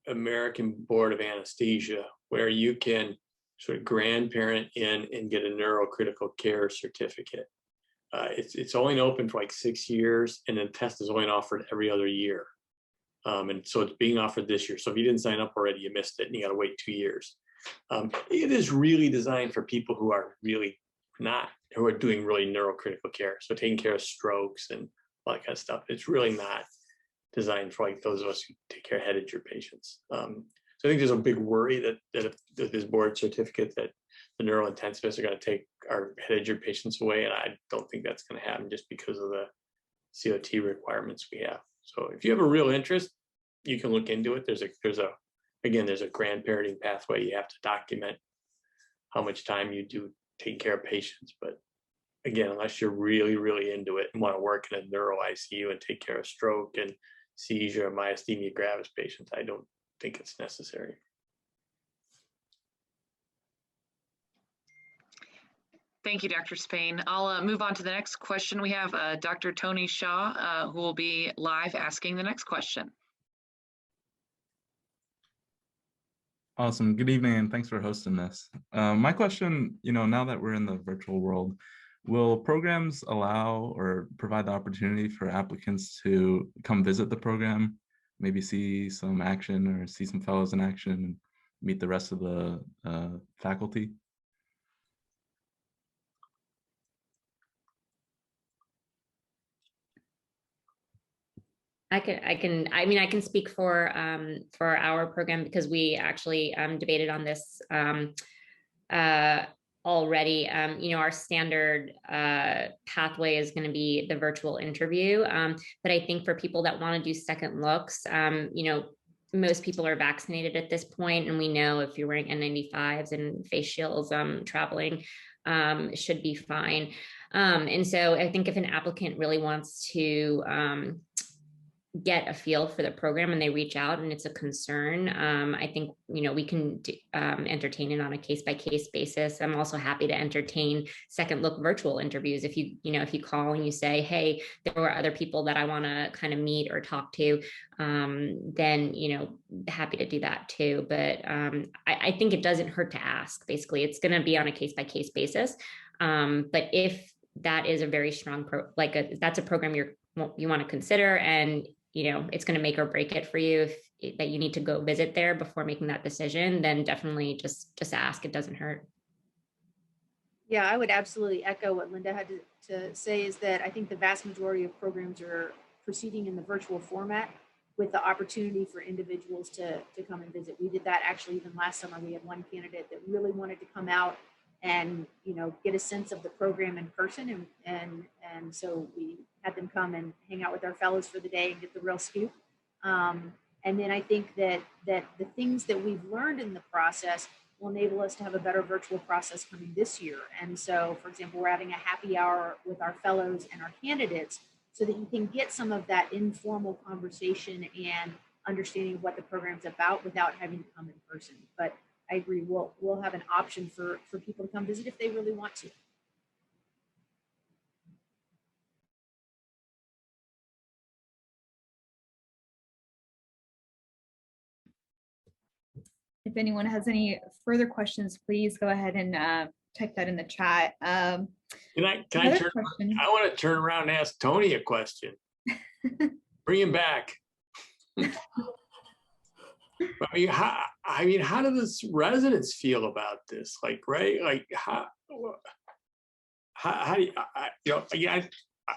American Board of Anesthesia where you can sort of grandparent in and get a neurocritical care certificate. It's only open for like 6 years, and the test is only offered every other year. And so it's being offered this year. So if you didn't sign up already, you missed it and you got to wait 2 years. It is really designed for people who are doing really neurocritical care. So taking care of strokes and all that kind of stuff. It's really not designed for like those of us who take care of head injury patients. So I think there's a big worry that this board certificate that the neurointensivists are going to take our head injury patients away. And I don't think that's going to happen just because of the COT requirements we have. So if you have a real interest, you can look into it. There's a grandparenting pathway. You have to document how much time you do taking care of patients. But again, unless you're really, really into it and want to work in a neuro ICU and take care of stroke and seizure and myasthenia gravis patients, I don't think it's necessary. Thank you, Dr. Spain. I'll move on to the next question. We have Dr. Tony Shaw, who will be live asking the next question. Awesome. Good evening, and thanks for hosting this. My question, now that we're in the virtual world, will programs allow or provide the opportunity for applicants to come visit the program, maybe see some action or see some fellows in action and meet the rest of the faculty? I can speak for our program because we actually debated on this already. Our standard pathway is going to be the virtual interview. But I think for people that want to do second looks, most people are vaccinated at this point, and we know if you're wearing N95s and face shields, traveling should be fine. And so I think if an applicant really wants to get a feel for the program and they reach out and it's a concern, I think, we can entertain it on a case-by-case basis. I'm also happy to entertain second look virtual interviews. If you call and you say, hey, there were other people that I want to kind of meet or talk to, then, happy to do that too. But I think it doesn't hurt to ask. Basically, it's going to be on a case-by-case basis. But if that is a very strong that's a program you want to consider, and it's going to make or break it for you that you need to go visit there before making that decision, then definitely just ask. It doesn't hurt. Yeah, I would absolutely echo what Linda had to say, is that I think the vast majority of programs are proceeding in the virtual format with the opportunity for individuals to come and visit. We did that actually even last summer. We had one candidate that really wanted to come out and get a sense of the program in person, and so we had them come and hang out with our fellows for the day and get the real scoop. And then I think that the things that we've learned in the process will enable us to have a better virtual process coming this year. And so, for example, we're having a happy hour with our fellows and our candidates so that you can get some of that informal conversation and understanding of what the program's about without having to come in person. But I agree, we'll have an option for people to come visit if they really want to. If anyone has any further questions, please go ahead and type that in the chat. I want to turn around and ask Tony a question. Bring him back. How do the residents feel about this? Like, right? Like, how do you,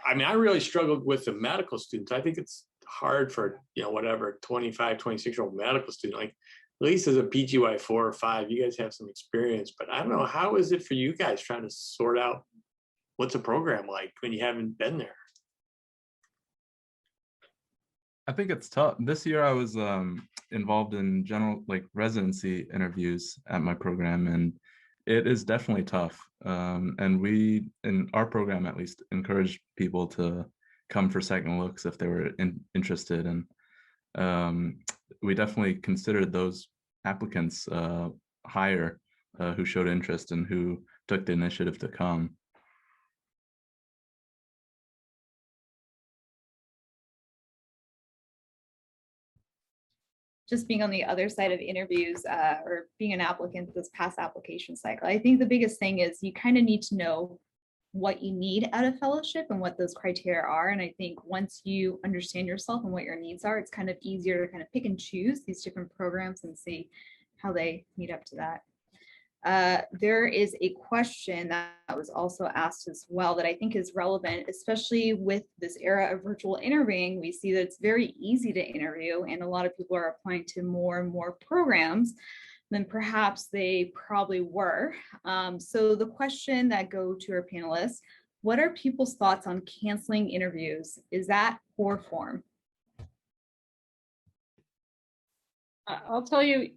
I really struggled with the medical students. I think it's hard for, 25, 26-year-old medical student. Like, at least as a PGY 4 or 5, you guys have some experience, but I don't know, how is it for you guys trying to sort out what's a program like when you haven't been there? I think it's tough. This year I was involved in general residency interviews at my program, and it is definitely tough. And we, in our program at least, encourage people to come for second looks if they were interested. And we definitely considered those applicants higher who showed interest and who took the initiative to come. Just being on the other side of interviews or being an applicant this past application cycle, I think the biggest thing is you kind of need to know what you need out of fellowship and what those criteria are. And I think once you understand yourself and what your needs are, it's kind of easier to kind of pick and choose these different programs and see how they meet up to that. There is a question that was also asked as well that I think is relevant, especially with this era of virtual interviewing. We see that it's very easy to interview, and a lot of people are applying to more and more programs than perhaps they probably were. So the question that go to our panelists, what are people's thoughts on canceling interviews? Is that poor form? I'll tell you,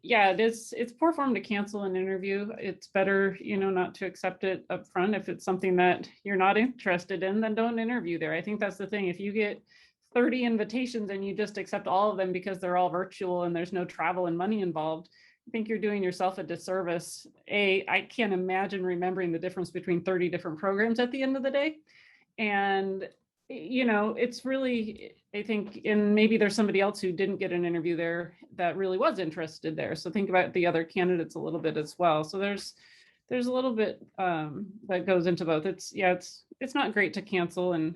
yeah, it's poor form to cancel an interview. It's better, not to accept it up front. If it's something that you're not interested in, then don't interview there. I think that's the thing. If you get 30 invitations and you just accept all of them because they're all virtual and there's no travel and money involved, I think you're doing yourself a disservice. I can't imagine remembering the difference between 30 different programs at the end of the day. And it's really, I think, and maybe there's somebody else who didn't get an interview there that really was interested there. So think about the other candidates a little bit as well. So there's a little bit that goes into both. It's not great to cancel, and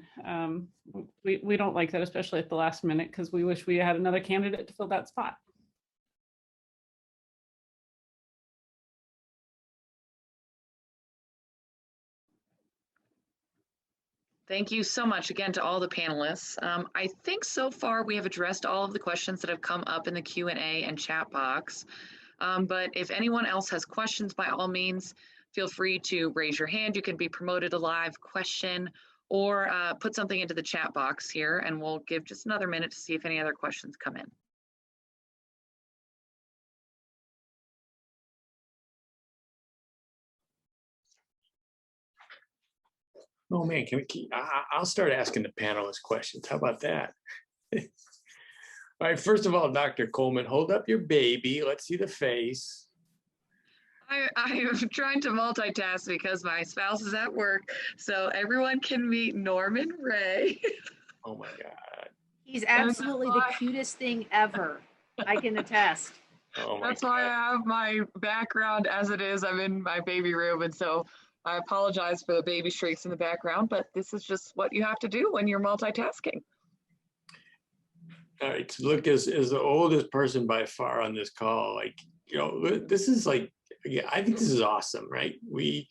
we don't like that, especially at the last minute, because we wish we had another candidate to fill that spot. Thank you so much again to all the panelists. I think so far we have addressed all of the questions that have come up in the Q&A and chat box. But if anyone else has questions, by all means, feel free to raise your hand. You can be promoted a live question or put something into the chat box here, and we'll give just another minute to see if any other questions come in. Oh man, can we keep, I'll start asking the panelists questions. How about that? All right, first of all, Dr. Coleman, hold up your baby. Let's see the face. I am trying to multitask because my spouse is at work, so everyone can meet Norman Ray. Oh my God. He's absolutely the cutest thing ever. I can attest. Oh my That's God. why I have my background as it is. I'm in my baby room, and so I apologize for the baby shrieks in the background, but this is just what you have to do when you're multitasking. All right, so look, as the oldest person by far on this call, like, you know, this is like, yeah, I think this is awesome, right? We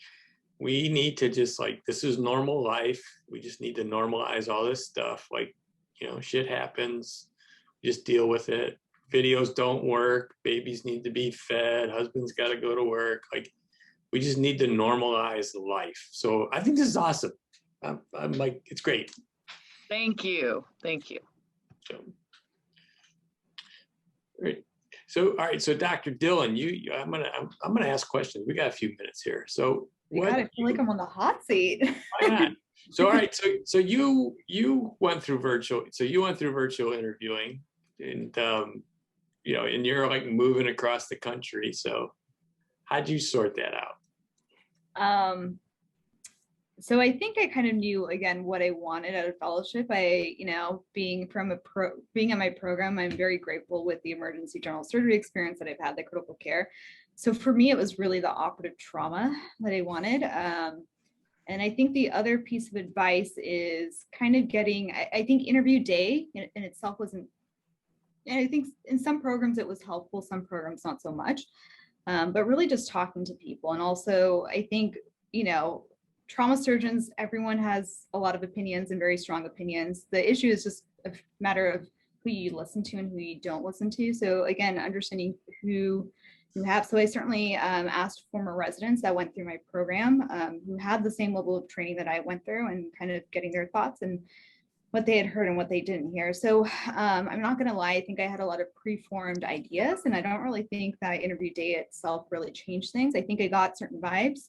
need to just like, this is normal life. We just need to normalize all this stuff. Like, you know, shit happens, just deal with it. Videos don't work. Babies need to be fed. Husband's got to go to work. Like, we just need to normalize life. So I think this is awesome. I'm like, it's great. Thank you. Thank you. So, great. So, all right. So, Dr. Dhillon, I'm gonna ask questions. We got a few minutes here. So, I feel like I'm on the hot seat. Why not? So, all right. So you went through virtual. So you went through virtual interviewing, and you know, and you're like moving across the country. So, how'd you sort that out? So I think I kind of knew again what I wanted out of fellowship. You know, being in my program, I'm very grateful with the emergency general surgery experience that I've had, the critical care. So for me, it was really the operative trauma that I wanted. And I think the other piece of advice is kind of getting, I think interview day in itself wasn't, and I think in some programs it was helpful, some programs not so much, but really just talking to people. And also I think, you know, trauma surgeons, everyone has a lot of opinions and very strong opinions. The issue is just a matter of who you listen to and who you don't listen to. So again, understanding who you have. So I certainly asked former residents that went through my program who had the same level of training that I went through and kind of getting their thoughts and what they had heard and what they didn't hear. So I'm not gonna lie, I think I had a lot of preformed ideas and I don't really think that interview day itself really changed things. I think I got certain vibes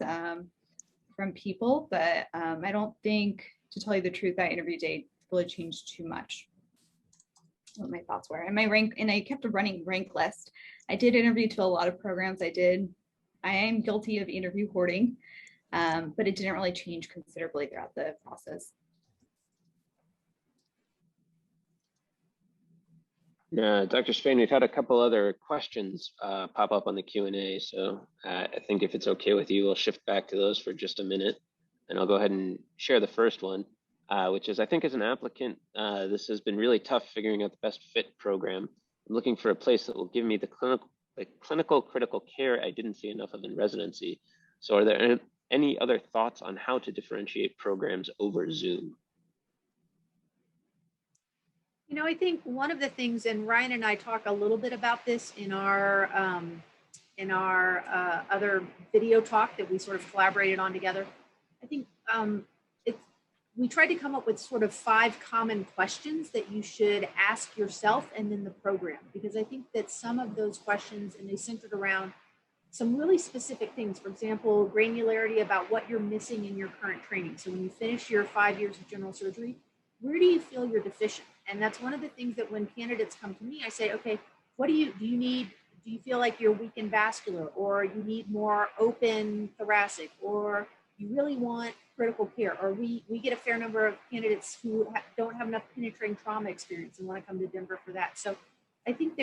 from people, but I don't think, to tell you the truth, that interview day really changed too much. What my thoughts were, and my rank, and I kept a running rank list. I did interview to a lot of programs. I am guilty of interview hoarding, but it didn't really change considerably throughout the process. Dr. Spain, we've had a couple other questions pop up on the Q&A, so I think if it's okay with you, we'll shift back to those for just a minute, and I'll go ahead and share the first one, which is, I think as an applicant, this has been really tough figuring out the best fit program. I'm looking for a place that will give me the clinical critical care I didn't see enough of in residency. So are there any other thoughts on how to differentiate programs over Zoom? You know, I think one of the things, and Ryan and I talk a little bit about this in our other video talk that we sort of collaborated on together. I think we tried to come up with sort of 5 common questions that you should ask yourself and then the program, because I think that some of those questions, and they centered around some really specific things. For example, granularity about what you're missing in your current training. So when you finish your 5 years of general surgery, where do you feel you're deficient? And that's one of the things that when candidates come to me, I say, okay, what do you feel like you're weak in vascular, or you need more open thoracic, or you really want critical care, or we get a fair number of candidates who don't have enough penetrating trauma experience and want to come to Denver for that. So I think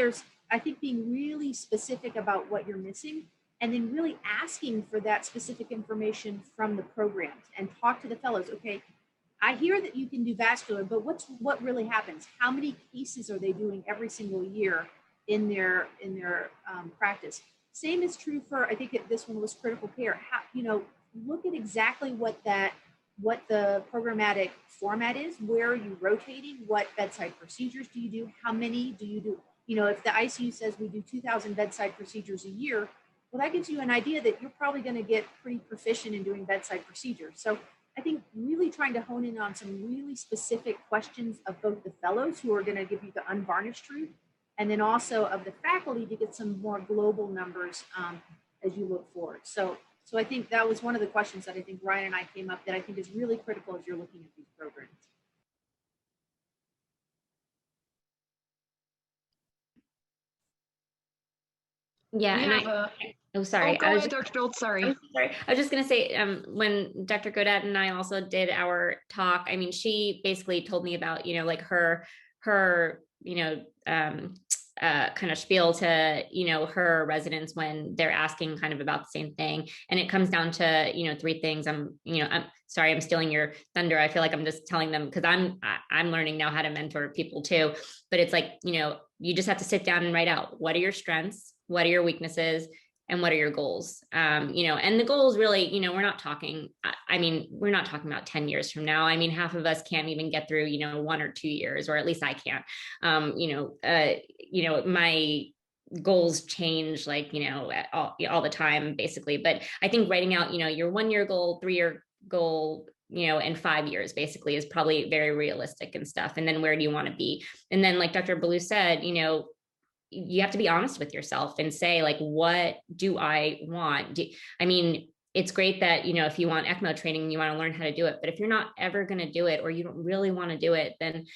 being really specific about what you're missing, and then really asking for that specific information from the programs, and talk to the fellows. Okay, I hear that you can do vascular, but what really happens? How many cases are they doing every single year in their practice? Same is true for, I think this one was critical care. How, you know, look at exactly what the programmatic format is. Where are you rotating? What bedside procedures do you do? How many do you do? You know, if the ICU says we do 2,000 bedside procedures a year, well, that gives you an idea that you're probably going to get pretty proficient in doing bedside procedures. So I think really trying to hone in on some really specific questions of both the fellows, who are going to give you the unvarnished truth, and then also of the faculty to get some more global numbers as you look forward. So So I think that was one of the questions that I think Ryan and I came up that I think is really critical as you're looking at these programs. Yeah, and oh, sorry. Go ahead, Dr. Schultz, sorry. I'm sorry. I was just going to say, when Dr. Godat and I also did our talk, I mean, she basically told me about, like her, kind of spiel to, her residents when they're asking kind of about the same thing. And it comes down to, 3 things. I'm sorry, I'm stealing your thunder. I feel like I'm just telling them because I'm learning now how to mentor people too. But it's like, you just have to sit down and write out, what are your strengths? What are your weaknesses? And what are your goals? And the goals really, we're not talking about 10 years from now. I mean, half of us can't even get through, 1 or 2 years, or at least I can't. My goals change like, all the time, basically. But I think writing out, your 1-year goal, 3-year goal, and 5 years basically is probably very realistic and stuff. And then where do you want to be? And then like Dr. Burlew said, you have to be honest with yourself and say, like, what do I want? It's great that, if you want ECMO training, you want to learn how to do it. But if you're not ever going to do it, or you don't really want to do it, then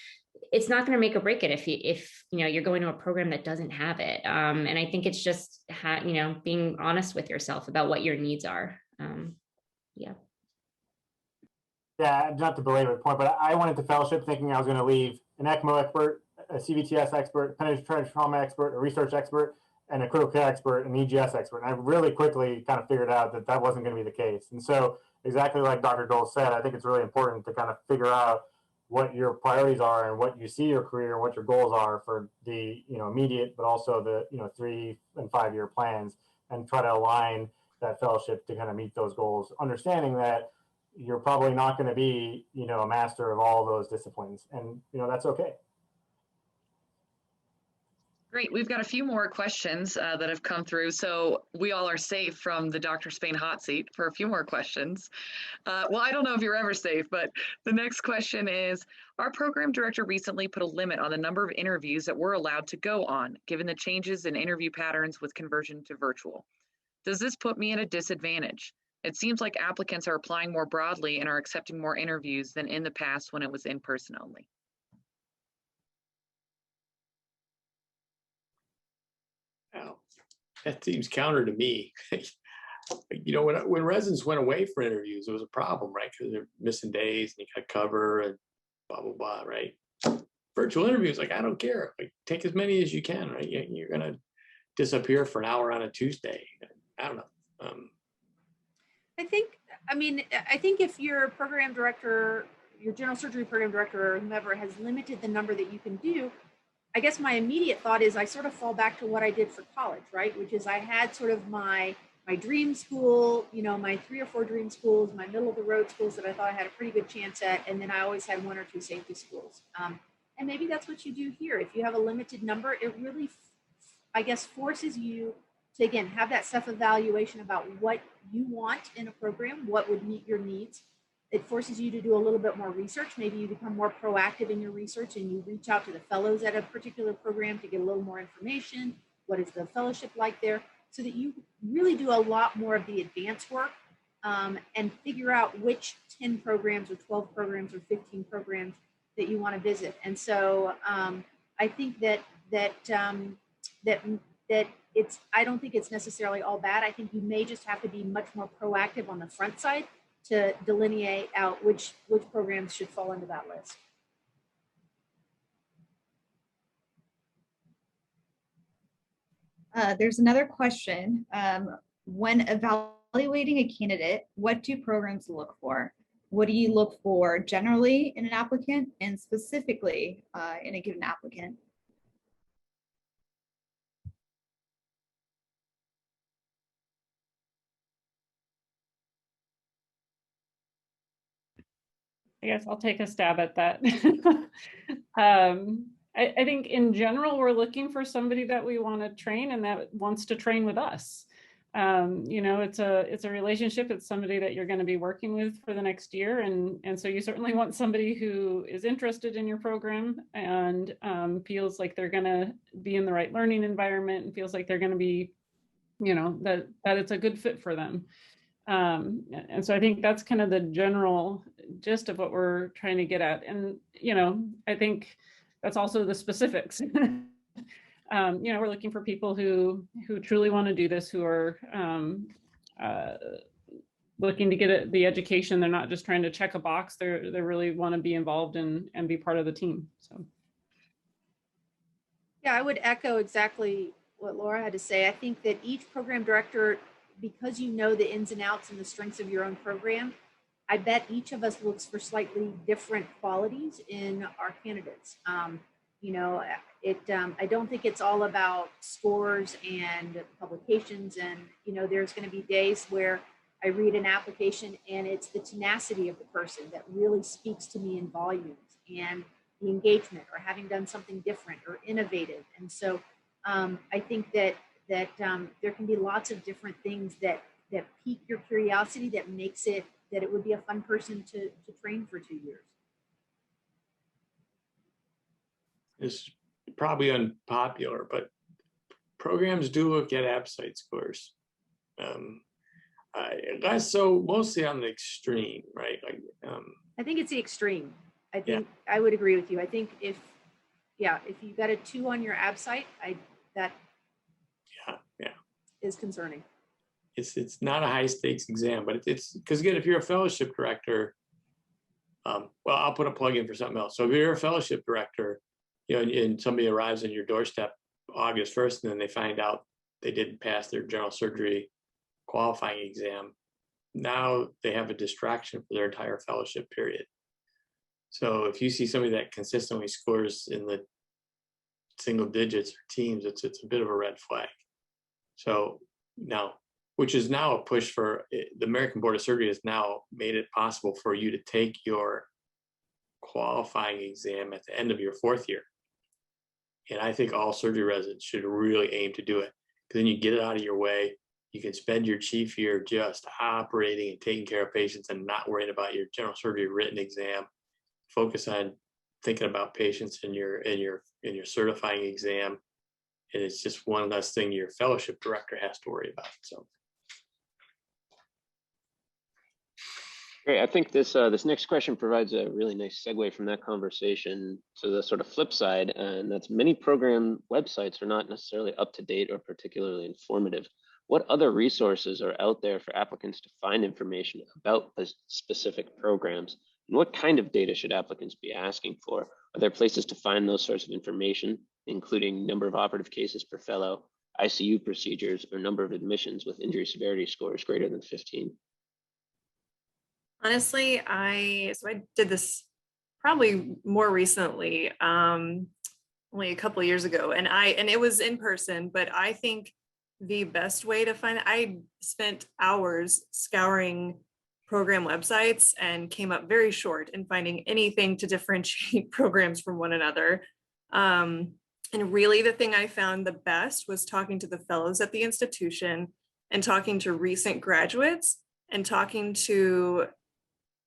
it's not going to make or break it if you're going to a program that doesn't have it. And I think it's just, being honest with yourself about what your needs are. Yeah. Yeah, not to belabor the point, but I went into fellowship thinking I was going to leave an ECMO expert, a CVTS expert, penetrative trauma expert, a research expert, and a critical care expert, an EGS expert. And I really quickly kind of figured out that that wasn't going to be the case. And so exactly like Dr. Dole said, I think it's really important to kind of figure out what your priorities are and what you see your career and what your goals are for the immediate, but also the 3 and 5 year plans, and try to align that fellowship to kind of meet those goals, understanding that you're probably not going to be a master of all those disciplines, and that's okay. Great. We've got a few more questions that have come through. So we all are safe from the Dr. Spain hot seat for a few more questions. Well, I don't know if you're ever safe, but the next question is, our program director recently put a limit on the number of interviews that we're allowed to go on, given the changes in interview patterns with conversion to virtual. Does this put me at a disadvantage? It seems like applicants are applying more broadly and are accepting more interviews than in the past when it was in person only. That seems counter to me. When residents went away for interviews, it was a problem, right? Because they're missing days and you got to cover and blah, blah, blah, right? Virtual interviews, like, I don't care. Like, take as many as you can, right? You're going to disappear for an hour on a Tuesday. I don't know. I think if your program director, your general surgery program director, or whomever has limited the number that you can do, I guess my immediate thought is I sort of fall back to what I did for college, right? Which is I had sort of my dream school, my 3 or 4 dream schools, my middle of the road schools that I thought I had a pretty good chance at. And then I always had 1 or 2 safety schools. And maybe that's what you do here. If you have a limited number, it really, I guess, forces you to, again, have that self-evaluation about what you want in a program, what would meet your needs. It forces you to do a little bit more research. Maybe you become more proactive in your research and you reach out to the fellows at a particular program to get a little more information. What is the fellowship like there? So that you really do a lot more of the advanced work and figure out which 10 programs or 12 programs or 15 programs that you want to visit. And so I think that it's, I don't think it's necessarily all bad. I think you may just have to be much more proactive on the front side to delineate out which programs should fall into that list. There's another question. When evaluating a candidate, what do programs look for? What do you look for generally in an applicant and specifically in a given applicant? I guess I'll take a stab at that. I think in general, we're looking for somebody that we want to train and that wants to train with us. It's a relationship. It's somebody that you're going to be working with for the next year. And so you certainly want somebody who is interested in your program and feels like they're going to be in the right learning environment and feels like they're going to be, that it's a good fit for them. And so I think that's kind of the general gist of what we're trying to get at. And, I think that's also the specifics. We're looking for people who truly want to do this, who are looking to get the education. They're not just trying to check a box. They really want to be involved and be part of the team. So. Yeah, I would echo exactly what Laura had to say. I think that each program director, because you know the ins and outs and the strengths of your own program, I bet each of us looks for slightly different qualities in our candidates. I don't think it's all about scores and publications. And, there's going to be days where I read an application and it's the tenacity of the person that really speaks to me in volumes, and the engagement, or having done something different or innovative. And so I think that there can be lots of different things that pique your curiosity, that makes it that it would be a fun person to train for 2 years. It's probably unpopular, but programs do look at AppSite scores. That's so mostly on the extreme, right? I think it's the extreme. I think I would agree with you. I think if you got a 2 on your AppSite, that is concerning. It's not a high stakes exam, but it's because, again, if you're a fellowship director, well, I'll put a plug in for something else. So if you're a fellowship director, and somebody arrives on your doorstep August 1st, and then they find out they didn't pass their general surgery qualifying exam, now they have a distraction for their entire fellowship period. So if you see somebody that consistently scores in the single digits or teams, it's a bit of a red flag. So now, which is now a push for the American Board of Surgery, has now made it possible for you to take your qualifying exam at the end of your 4th year. And I think all surgery residents should really aim to do it, because then you get it out of your way. You can spend your chief year just operating and taking care of patients and not worrying about your general surgery written exam. Focus on thinking about patients in your certifying exam, and it's just one less thing your fellowship director has to worry about. So, great. I think this next question provides a really nice segue from that conversation to the sort of flip side, and that's many program websites are not necessarily up to date or particularly informative. What other resources are out there for applicants to find information about specific programs? And what kind of data should applicants be asking for? Are there places to find those sorts of information, including number of operative cases per fellow, ICU procedures, or number of admissions with injury severity scores greater than 15? Honestly, I did this probably more recently, only a couple of years ago, and it was in person, but I think the best way to find it, I spent hours scouring program websites and came up very short in finding anything to differentiate programs from one another. And really the thing I found the best was talking to the fellows at the institution and talking to recent graduates and talking to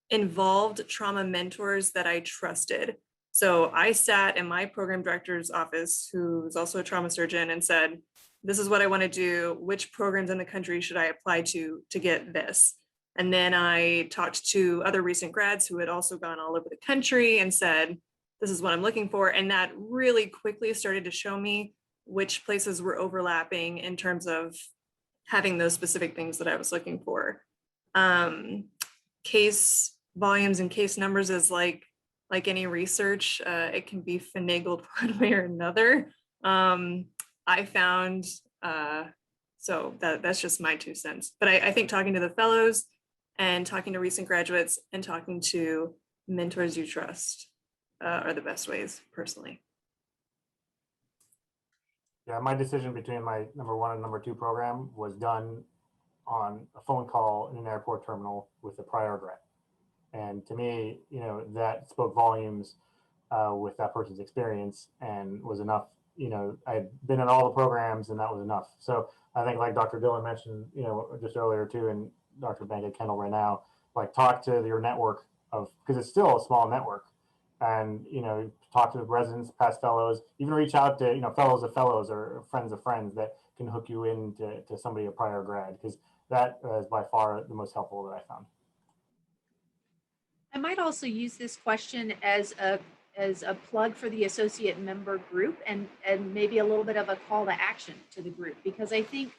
involved trauma mentors that I trusted. So I sat in my program director's office, who's also a trauma surgeon, and said, this is what I want to do. Which programs in the country should I apply to get this? And then I talked to other recent grads who had also gone all over the country and said, this is what I'm looking for. And that really quickly started to show me which places were overlapping in terms of having those specific things that I was looking for. Case volumes and case numbers is like any research, it can be finagled one way or another. I found, so that's just my 2 cents. But I think talking to the fellows and talking to recent graduates and talking to mentors you trust are the best ways, personally. Yeah, my decision between my number 1 and number 2 program was done on a phone call in an airport terminal with a prior grad. And to me, that spoke volumes with that person's experience and was enough. I had been in all the programs and that was enough. So I think, like Dr. Dhillon mentioned, just earlier too, and Dr. Bankett-Kendall right now, like talk to your network of, because it's still a small network, and talk to the residents, past fellows, even reach out to fellows of fellows or friends of friends that can hook you into somebody a prior grad, because that is by far the most helpful that I found. I might also use this question as a plug for the associate member group and maybe a little bit of a call to action to the group, because I think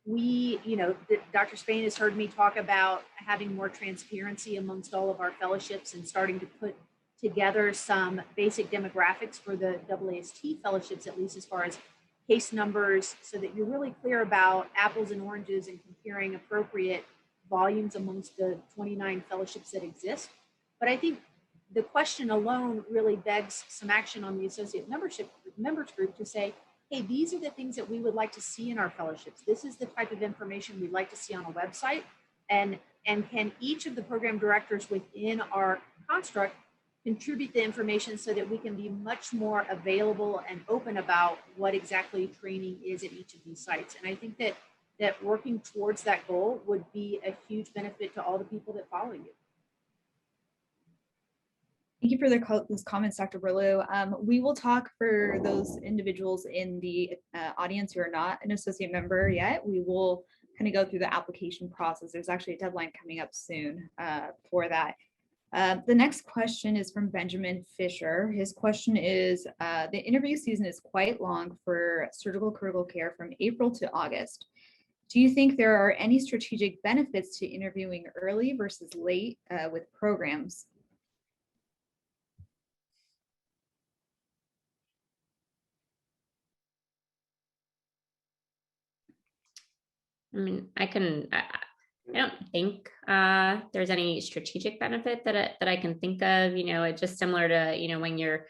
we, Dr. Spain has heard me talk about having more transparency amongst all of our fellowships and starting to put together some basic demographics for the AAST fellowships, at least as far as case numbers, so that you're really clear about apples and oranges and comparing appropriate volumes amongst the 29 fellowships that exist. But I think the question alone really begs some action on the associate members group to say, hey, these are the things that we would like to see in our fellowships. This is the type of information we'd like to see on a website. And can each of the program directors within our construct contribute the information so that we can be much more available and open about what exactly training is at each of these sites. And I think that working towards that goal would be a huge benefit to all the people that follow you. Thank you for those comments, Dr. Burlew. We will talk for those individuals in the audience who are not an associate member yet. We will kind of go through the application process. There's actually a deadline coming up soon for that. The next question is from Benjamin Fisher. His question is, the interview season is quite long for surgical critical care from April to August. Do you think there are any strategic benefits to interviewing early versus late with programs? I mean, I don't think there's any strategic benefit that I can think of. It's just similar to, when you're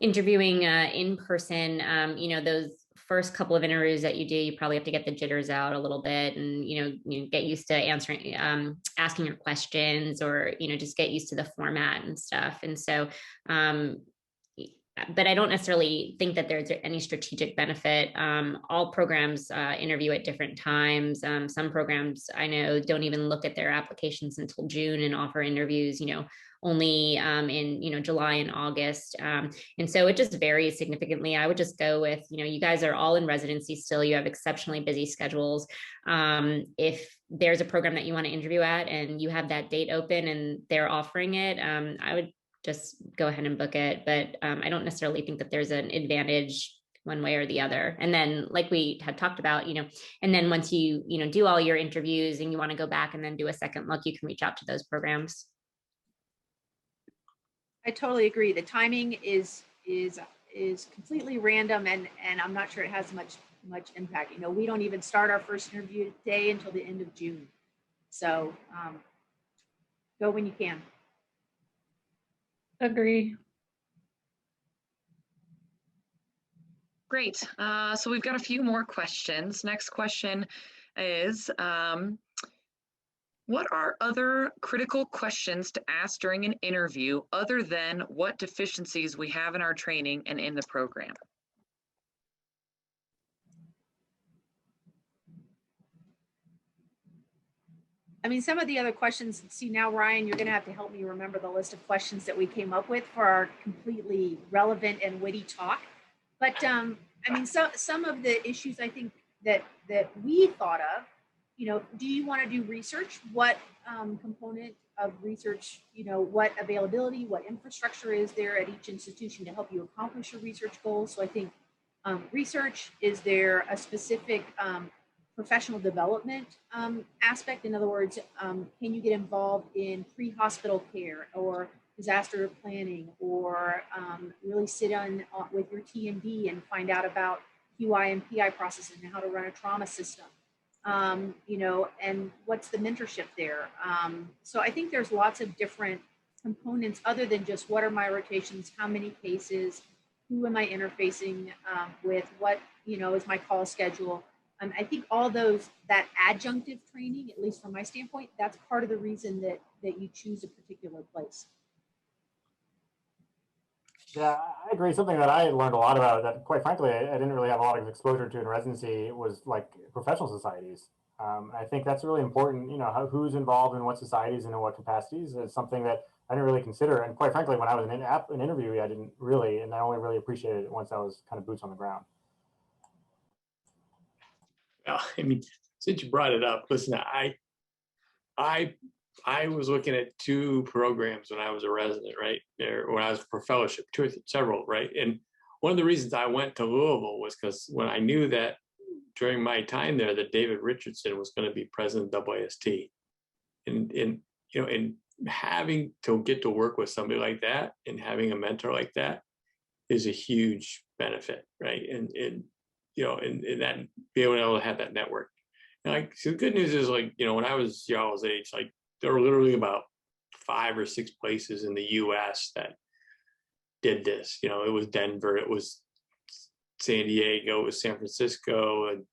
interviewing in person, those first couple of interviews that you do, you probably have to get the jitters out a little bit and, you get used to answering, asking your questions, or, just get used to the format and stuff. And so, but I don't necessarily think that there's any strategic benefit. All programs interview at different times. Some programs I know don't even look at their applications until June and offer interviews, only in July and August. And so it just varies significantly. I would just go with, you guys are all in residency still. You have exceptionally busy schedules. If there's a program that you want to interview at and you have that date open and they're offering it, I would just go ahead and book it. But I don't necessarily think that there's an advantage one way or the other. And then, like we had talked about, and then once you, do all your interviews and you want to go back and then do a second look, you can reach out to those programs. I totally agree. The timing is completely random, and I'm not sure it has much impact. We don't even start our first interview day until the end of June. So go when you can. Agree. Great. So we've got a few more questions. Next question is, what are other critical questions to ask during an interview other than what deficiencies we have in our training and in the program? I mean, some of the other questions, see now, Ryan, you're gonna have to help me remember the list of questions that we came up with for our completely relevant and witty talk. But I mean, some of the issues I think that we thought of, do you wanna do research? What component of research, what availability, what infrastructure is there at each institution to help you accomplish your research goals? So I think research, is there a specific professional development aspect? In other words, can you get involved in pre-hospital care or disaster planning, or really sit on with your T&D and find out about QI and PI processes and how to run a trauma system? And what's the mentorship there? So I think there's lots of different components other than just what are my rotations, how many cases, who am I interfacing with, what is my call schedule. I think all that adjunctive training, at least from my standpoint, that's part of the reason that you choose a particular place. Yeah, I agree. Something that I learned a lot about that, quite frankly, I didn't really have a lot of exposure to in residency was like professional societies. I think that's really important, who's involved in what societies and in what capacities is something that I didn't really consider. And quite frankly, when I was in an interview, I didn't really, and I only really appreciated it once I was kind of boots on the ground. I mean, since you brought it up, listen, I was looking at 2 programs when I was a resident, right? There, when I was for fellowship, several, right? And one of the reasons I went to Louisville was because when I knew that during my time there that David Richardson was going to be president of AAST, and you know, and having to get to work with somebody like that and having a mentor like that is a huge benefit, right? And you know, and that being able to have that network. And like, so the good news is, like, you know, when I was y'all's age, like there were literally about 5 or 6 places in the U.S. that did this. You know, it was Denver, it was San Diego, it was San Francisco, and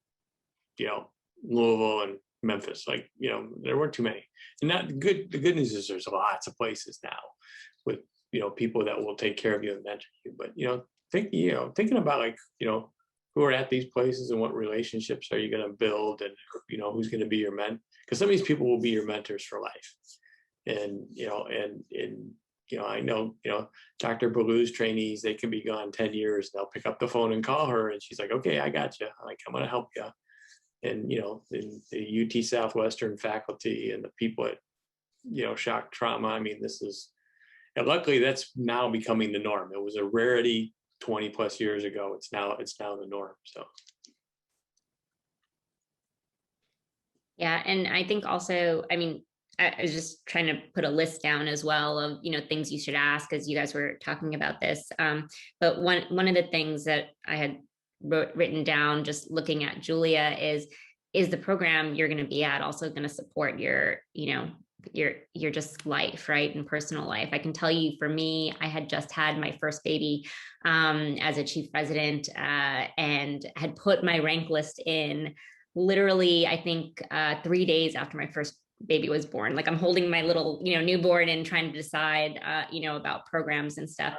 you know, Louisville and Memphis. Like, you know, there weren't too many. And that the good news is there's lots of places now with, you know, people that will take care of you and mentor you. But you know, thinking about, like, you know, who are at these places and what relationships are you going to build, and you know, who's going to be your mentor, because some of these people will be your mentors for life. And you know, and you know, I know, you know, Dr. Burlew's trainees, they can be gone 10 years. They'll pick up the phone and call her, and she's like, okay, I got you. Like, I'm going to help you. And, you know, the UT Southwestern faculty and the people at, you know, shock trauma. I mean, this is, and luckily that's now becoming the norm. It was a rarity 20 plus years ago. It's now the norm. So. Yeah, and I think also, I mean, I was just trying to put a list down as well of, you know, things you should ask as you guys were talking about this. But one of the things that I had written down just looking at Julia is the program you're going to be at also going to support your, you know, your just life, right, and personal life. I can tell you, for me, I had just had my first baby as a chief resident and had put my rank list in literally, I think 3 days after my first baby was born. Like, I'm holding my little, you know, newborn and trying to decide, you know, about programs and stuff.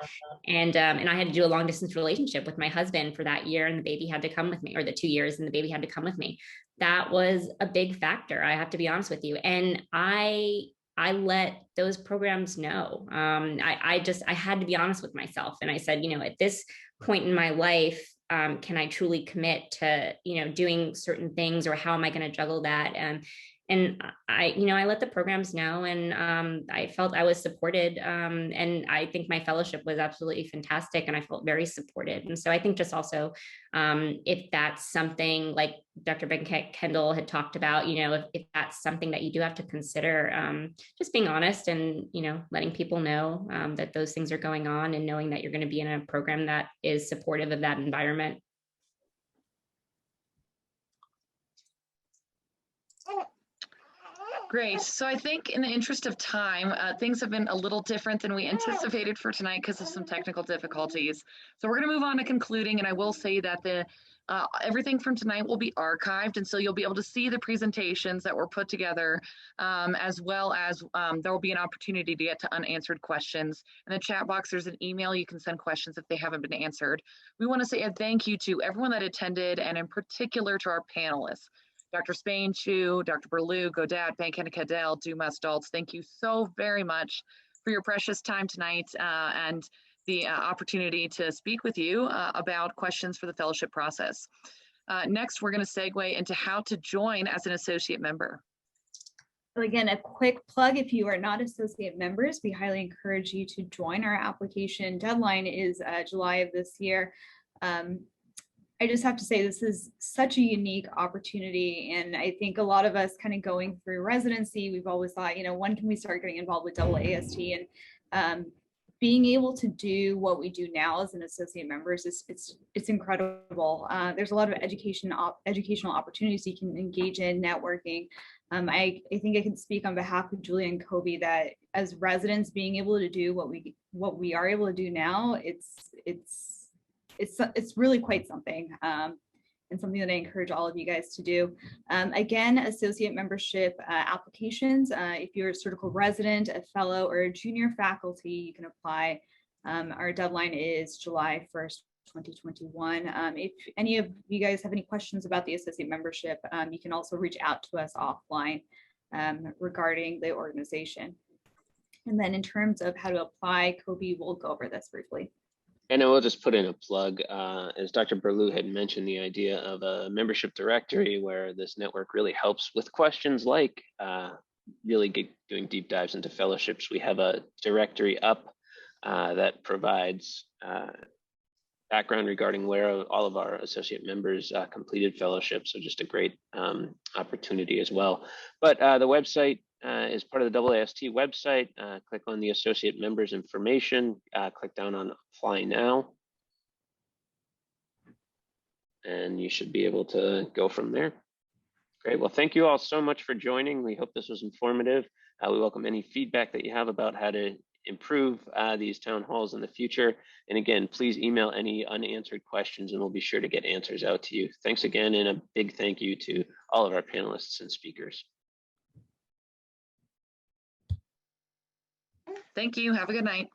And I had to do a long distance relationship with my husband for that year, and the baby had to come with me, or the 2 years, and the baby had to come with me. That was a big factor, I have to be honest with you. And I let those programs know. I had to be honest with myself. And I said, you know, at this point in my life, can I truly commit to, you know, doing certain things, or how am I going to juggle that? And I, you know, I let the programs know, and I felt I was supported. And I think my fellowship was absolutely fantastic, and I felt very supported. And so I think just also, if that's something like Dr. Ben-Kendall had talked about, you know, if that's something that you do have to consider, just being honest and, you know, letting people know that those things are going on, and knowing that you're going to be in a program that is supportive of that environment. Great. So I think in the interest of time, things have been a little different than we anticipated for tonight because of some technical difficulties. So we're going to move on to concluding, and I will say that the everything from tonight will be archived, and so you'll be able to see the presentations that were put together, as well as there will be an opportunity to get to unanswered questions. In the chat box, there's an email you can send questions if they haven't been answered. We want to say a thank you to everyone that attended, and in particular to our panelists. Dr. Spain, Chiu, Dr. Burlew, Godat, Benken-Cadell, Dumas, Daltz, thank you so very much for your precious time tonight and the opportunity to speak with you about questions for the fellowship process. Next, we're going to segue into how to join as an associate member. So again, a quick plug: if you are not associate members, we highly encourage you to join. Our application deadline is July of this year. I just have to say, this is such a unique opportunity. And I think a lot of us kind of going through residency, we've always thought, you know, when can we start getting involved with AAST? And being able to do what we do now as an associate members it's incredible. There's a lot of educational opportunities you can engage in, networking. I think I can speak on behalf of Julia and Kovi that as residents, being able to do what we are able to do now, it's really quite something, and something that I encourage all of you guys to do. Again, associate membership applications, if you're a surgical resident, a fellow, or a junior faculty, you can apply. Our deadline is July 1st, 2021. If any of you guys have any questions about the associate membership, you can also reach out to us offline regarding the organization. And then in terms of how to apply, Kovi will go over this briefly. And I will just put in a plug, as Dr. Burlew had mentioned, the idea of a membership directory where this network really helps with questions like doing deep dives into fellowships. We have a directory up that provides background regarding where all of our associate members completed fellowships. So just a great opportunity as well. But the website is part of the AAST website. Click on the associate members information, click down on apply now. And you should be able to go from there. Great, well, thank you all so much for joining. We hope this was informative. We welcome any feedback that you have about how to improve these town halls in the future. And again, please email any unanswered questions and we'll be sure to get answers out to you. Thanks again, and a big thank you to all of our panelists and speakers. Thank you. Have a good night.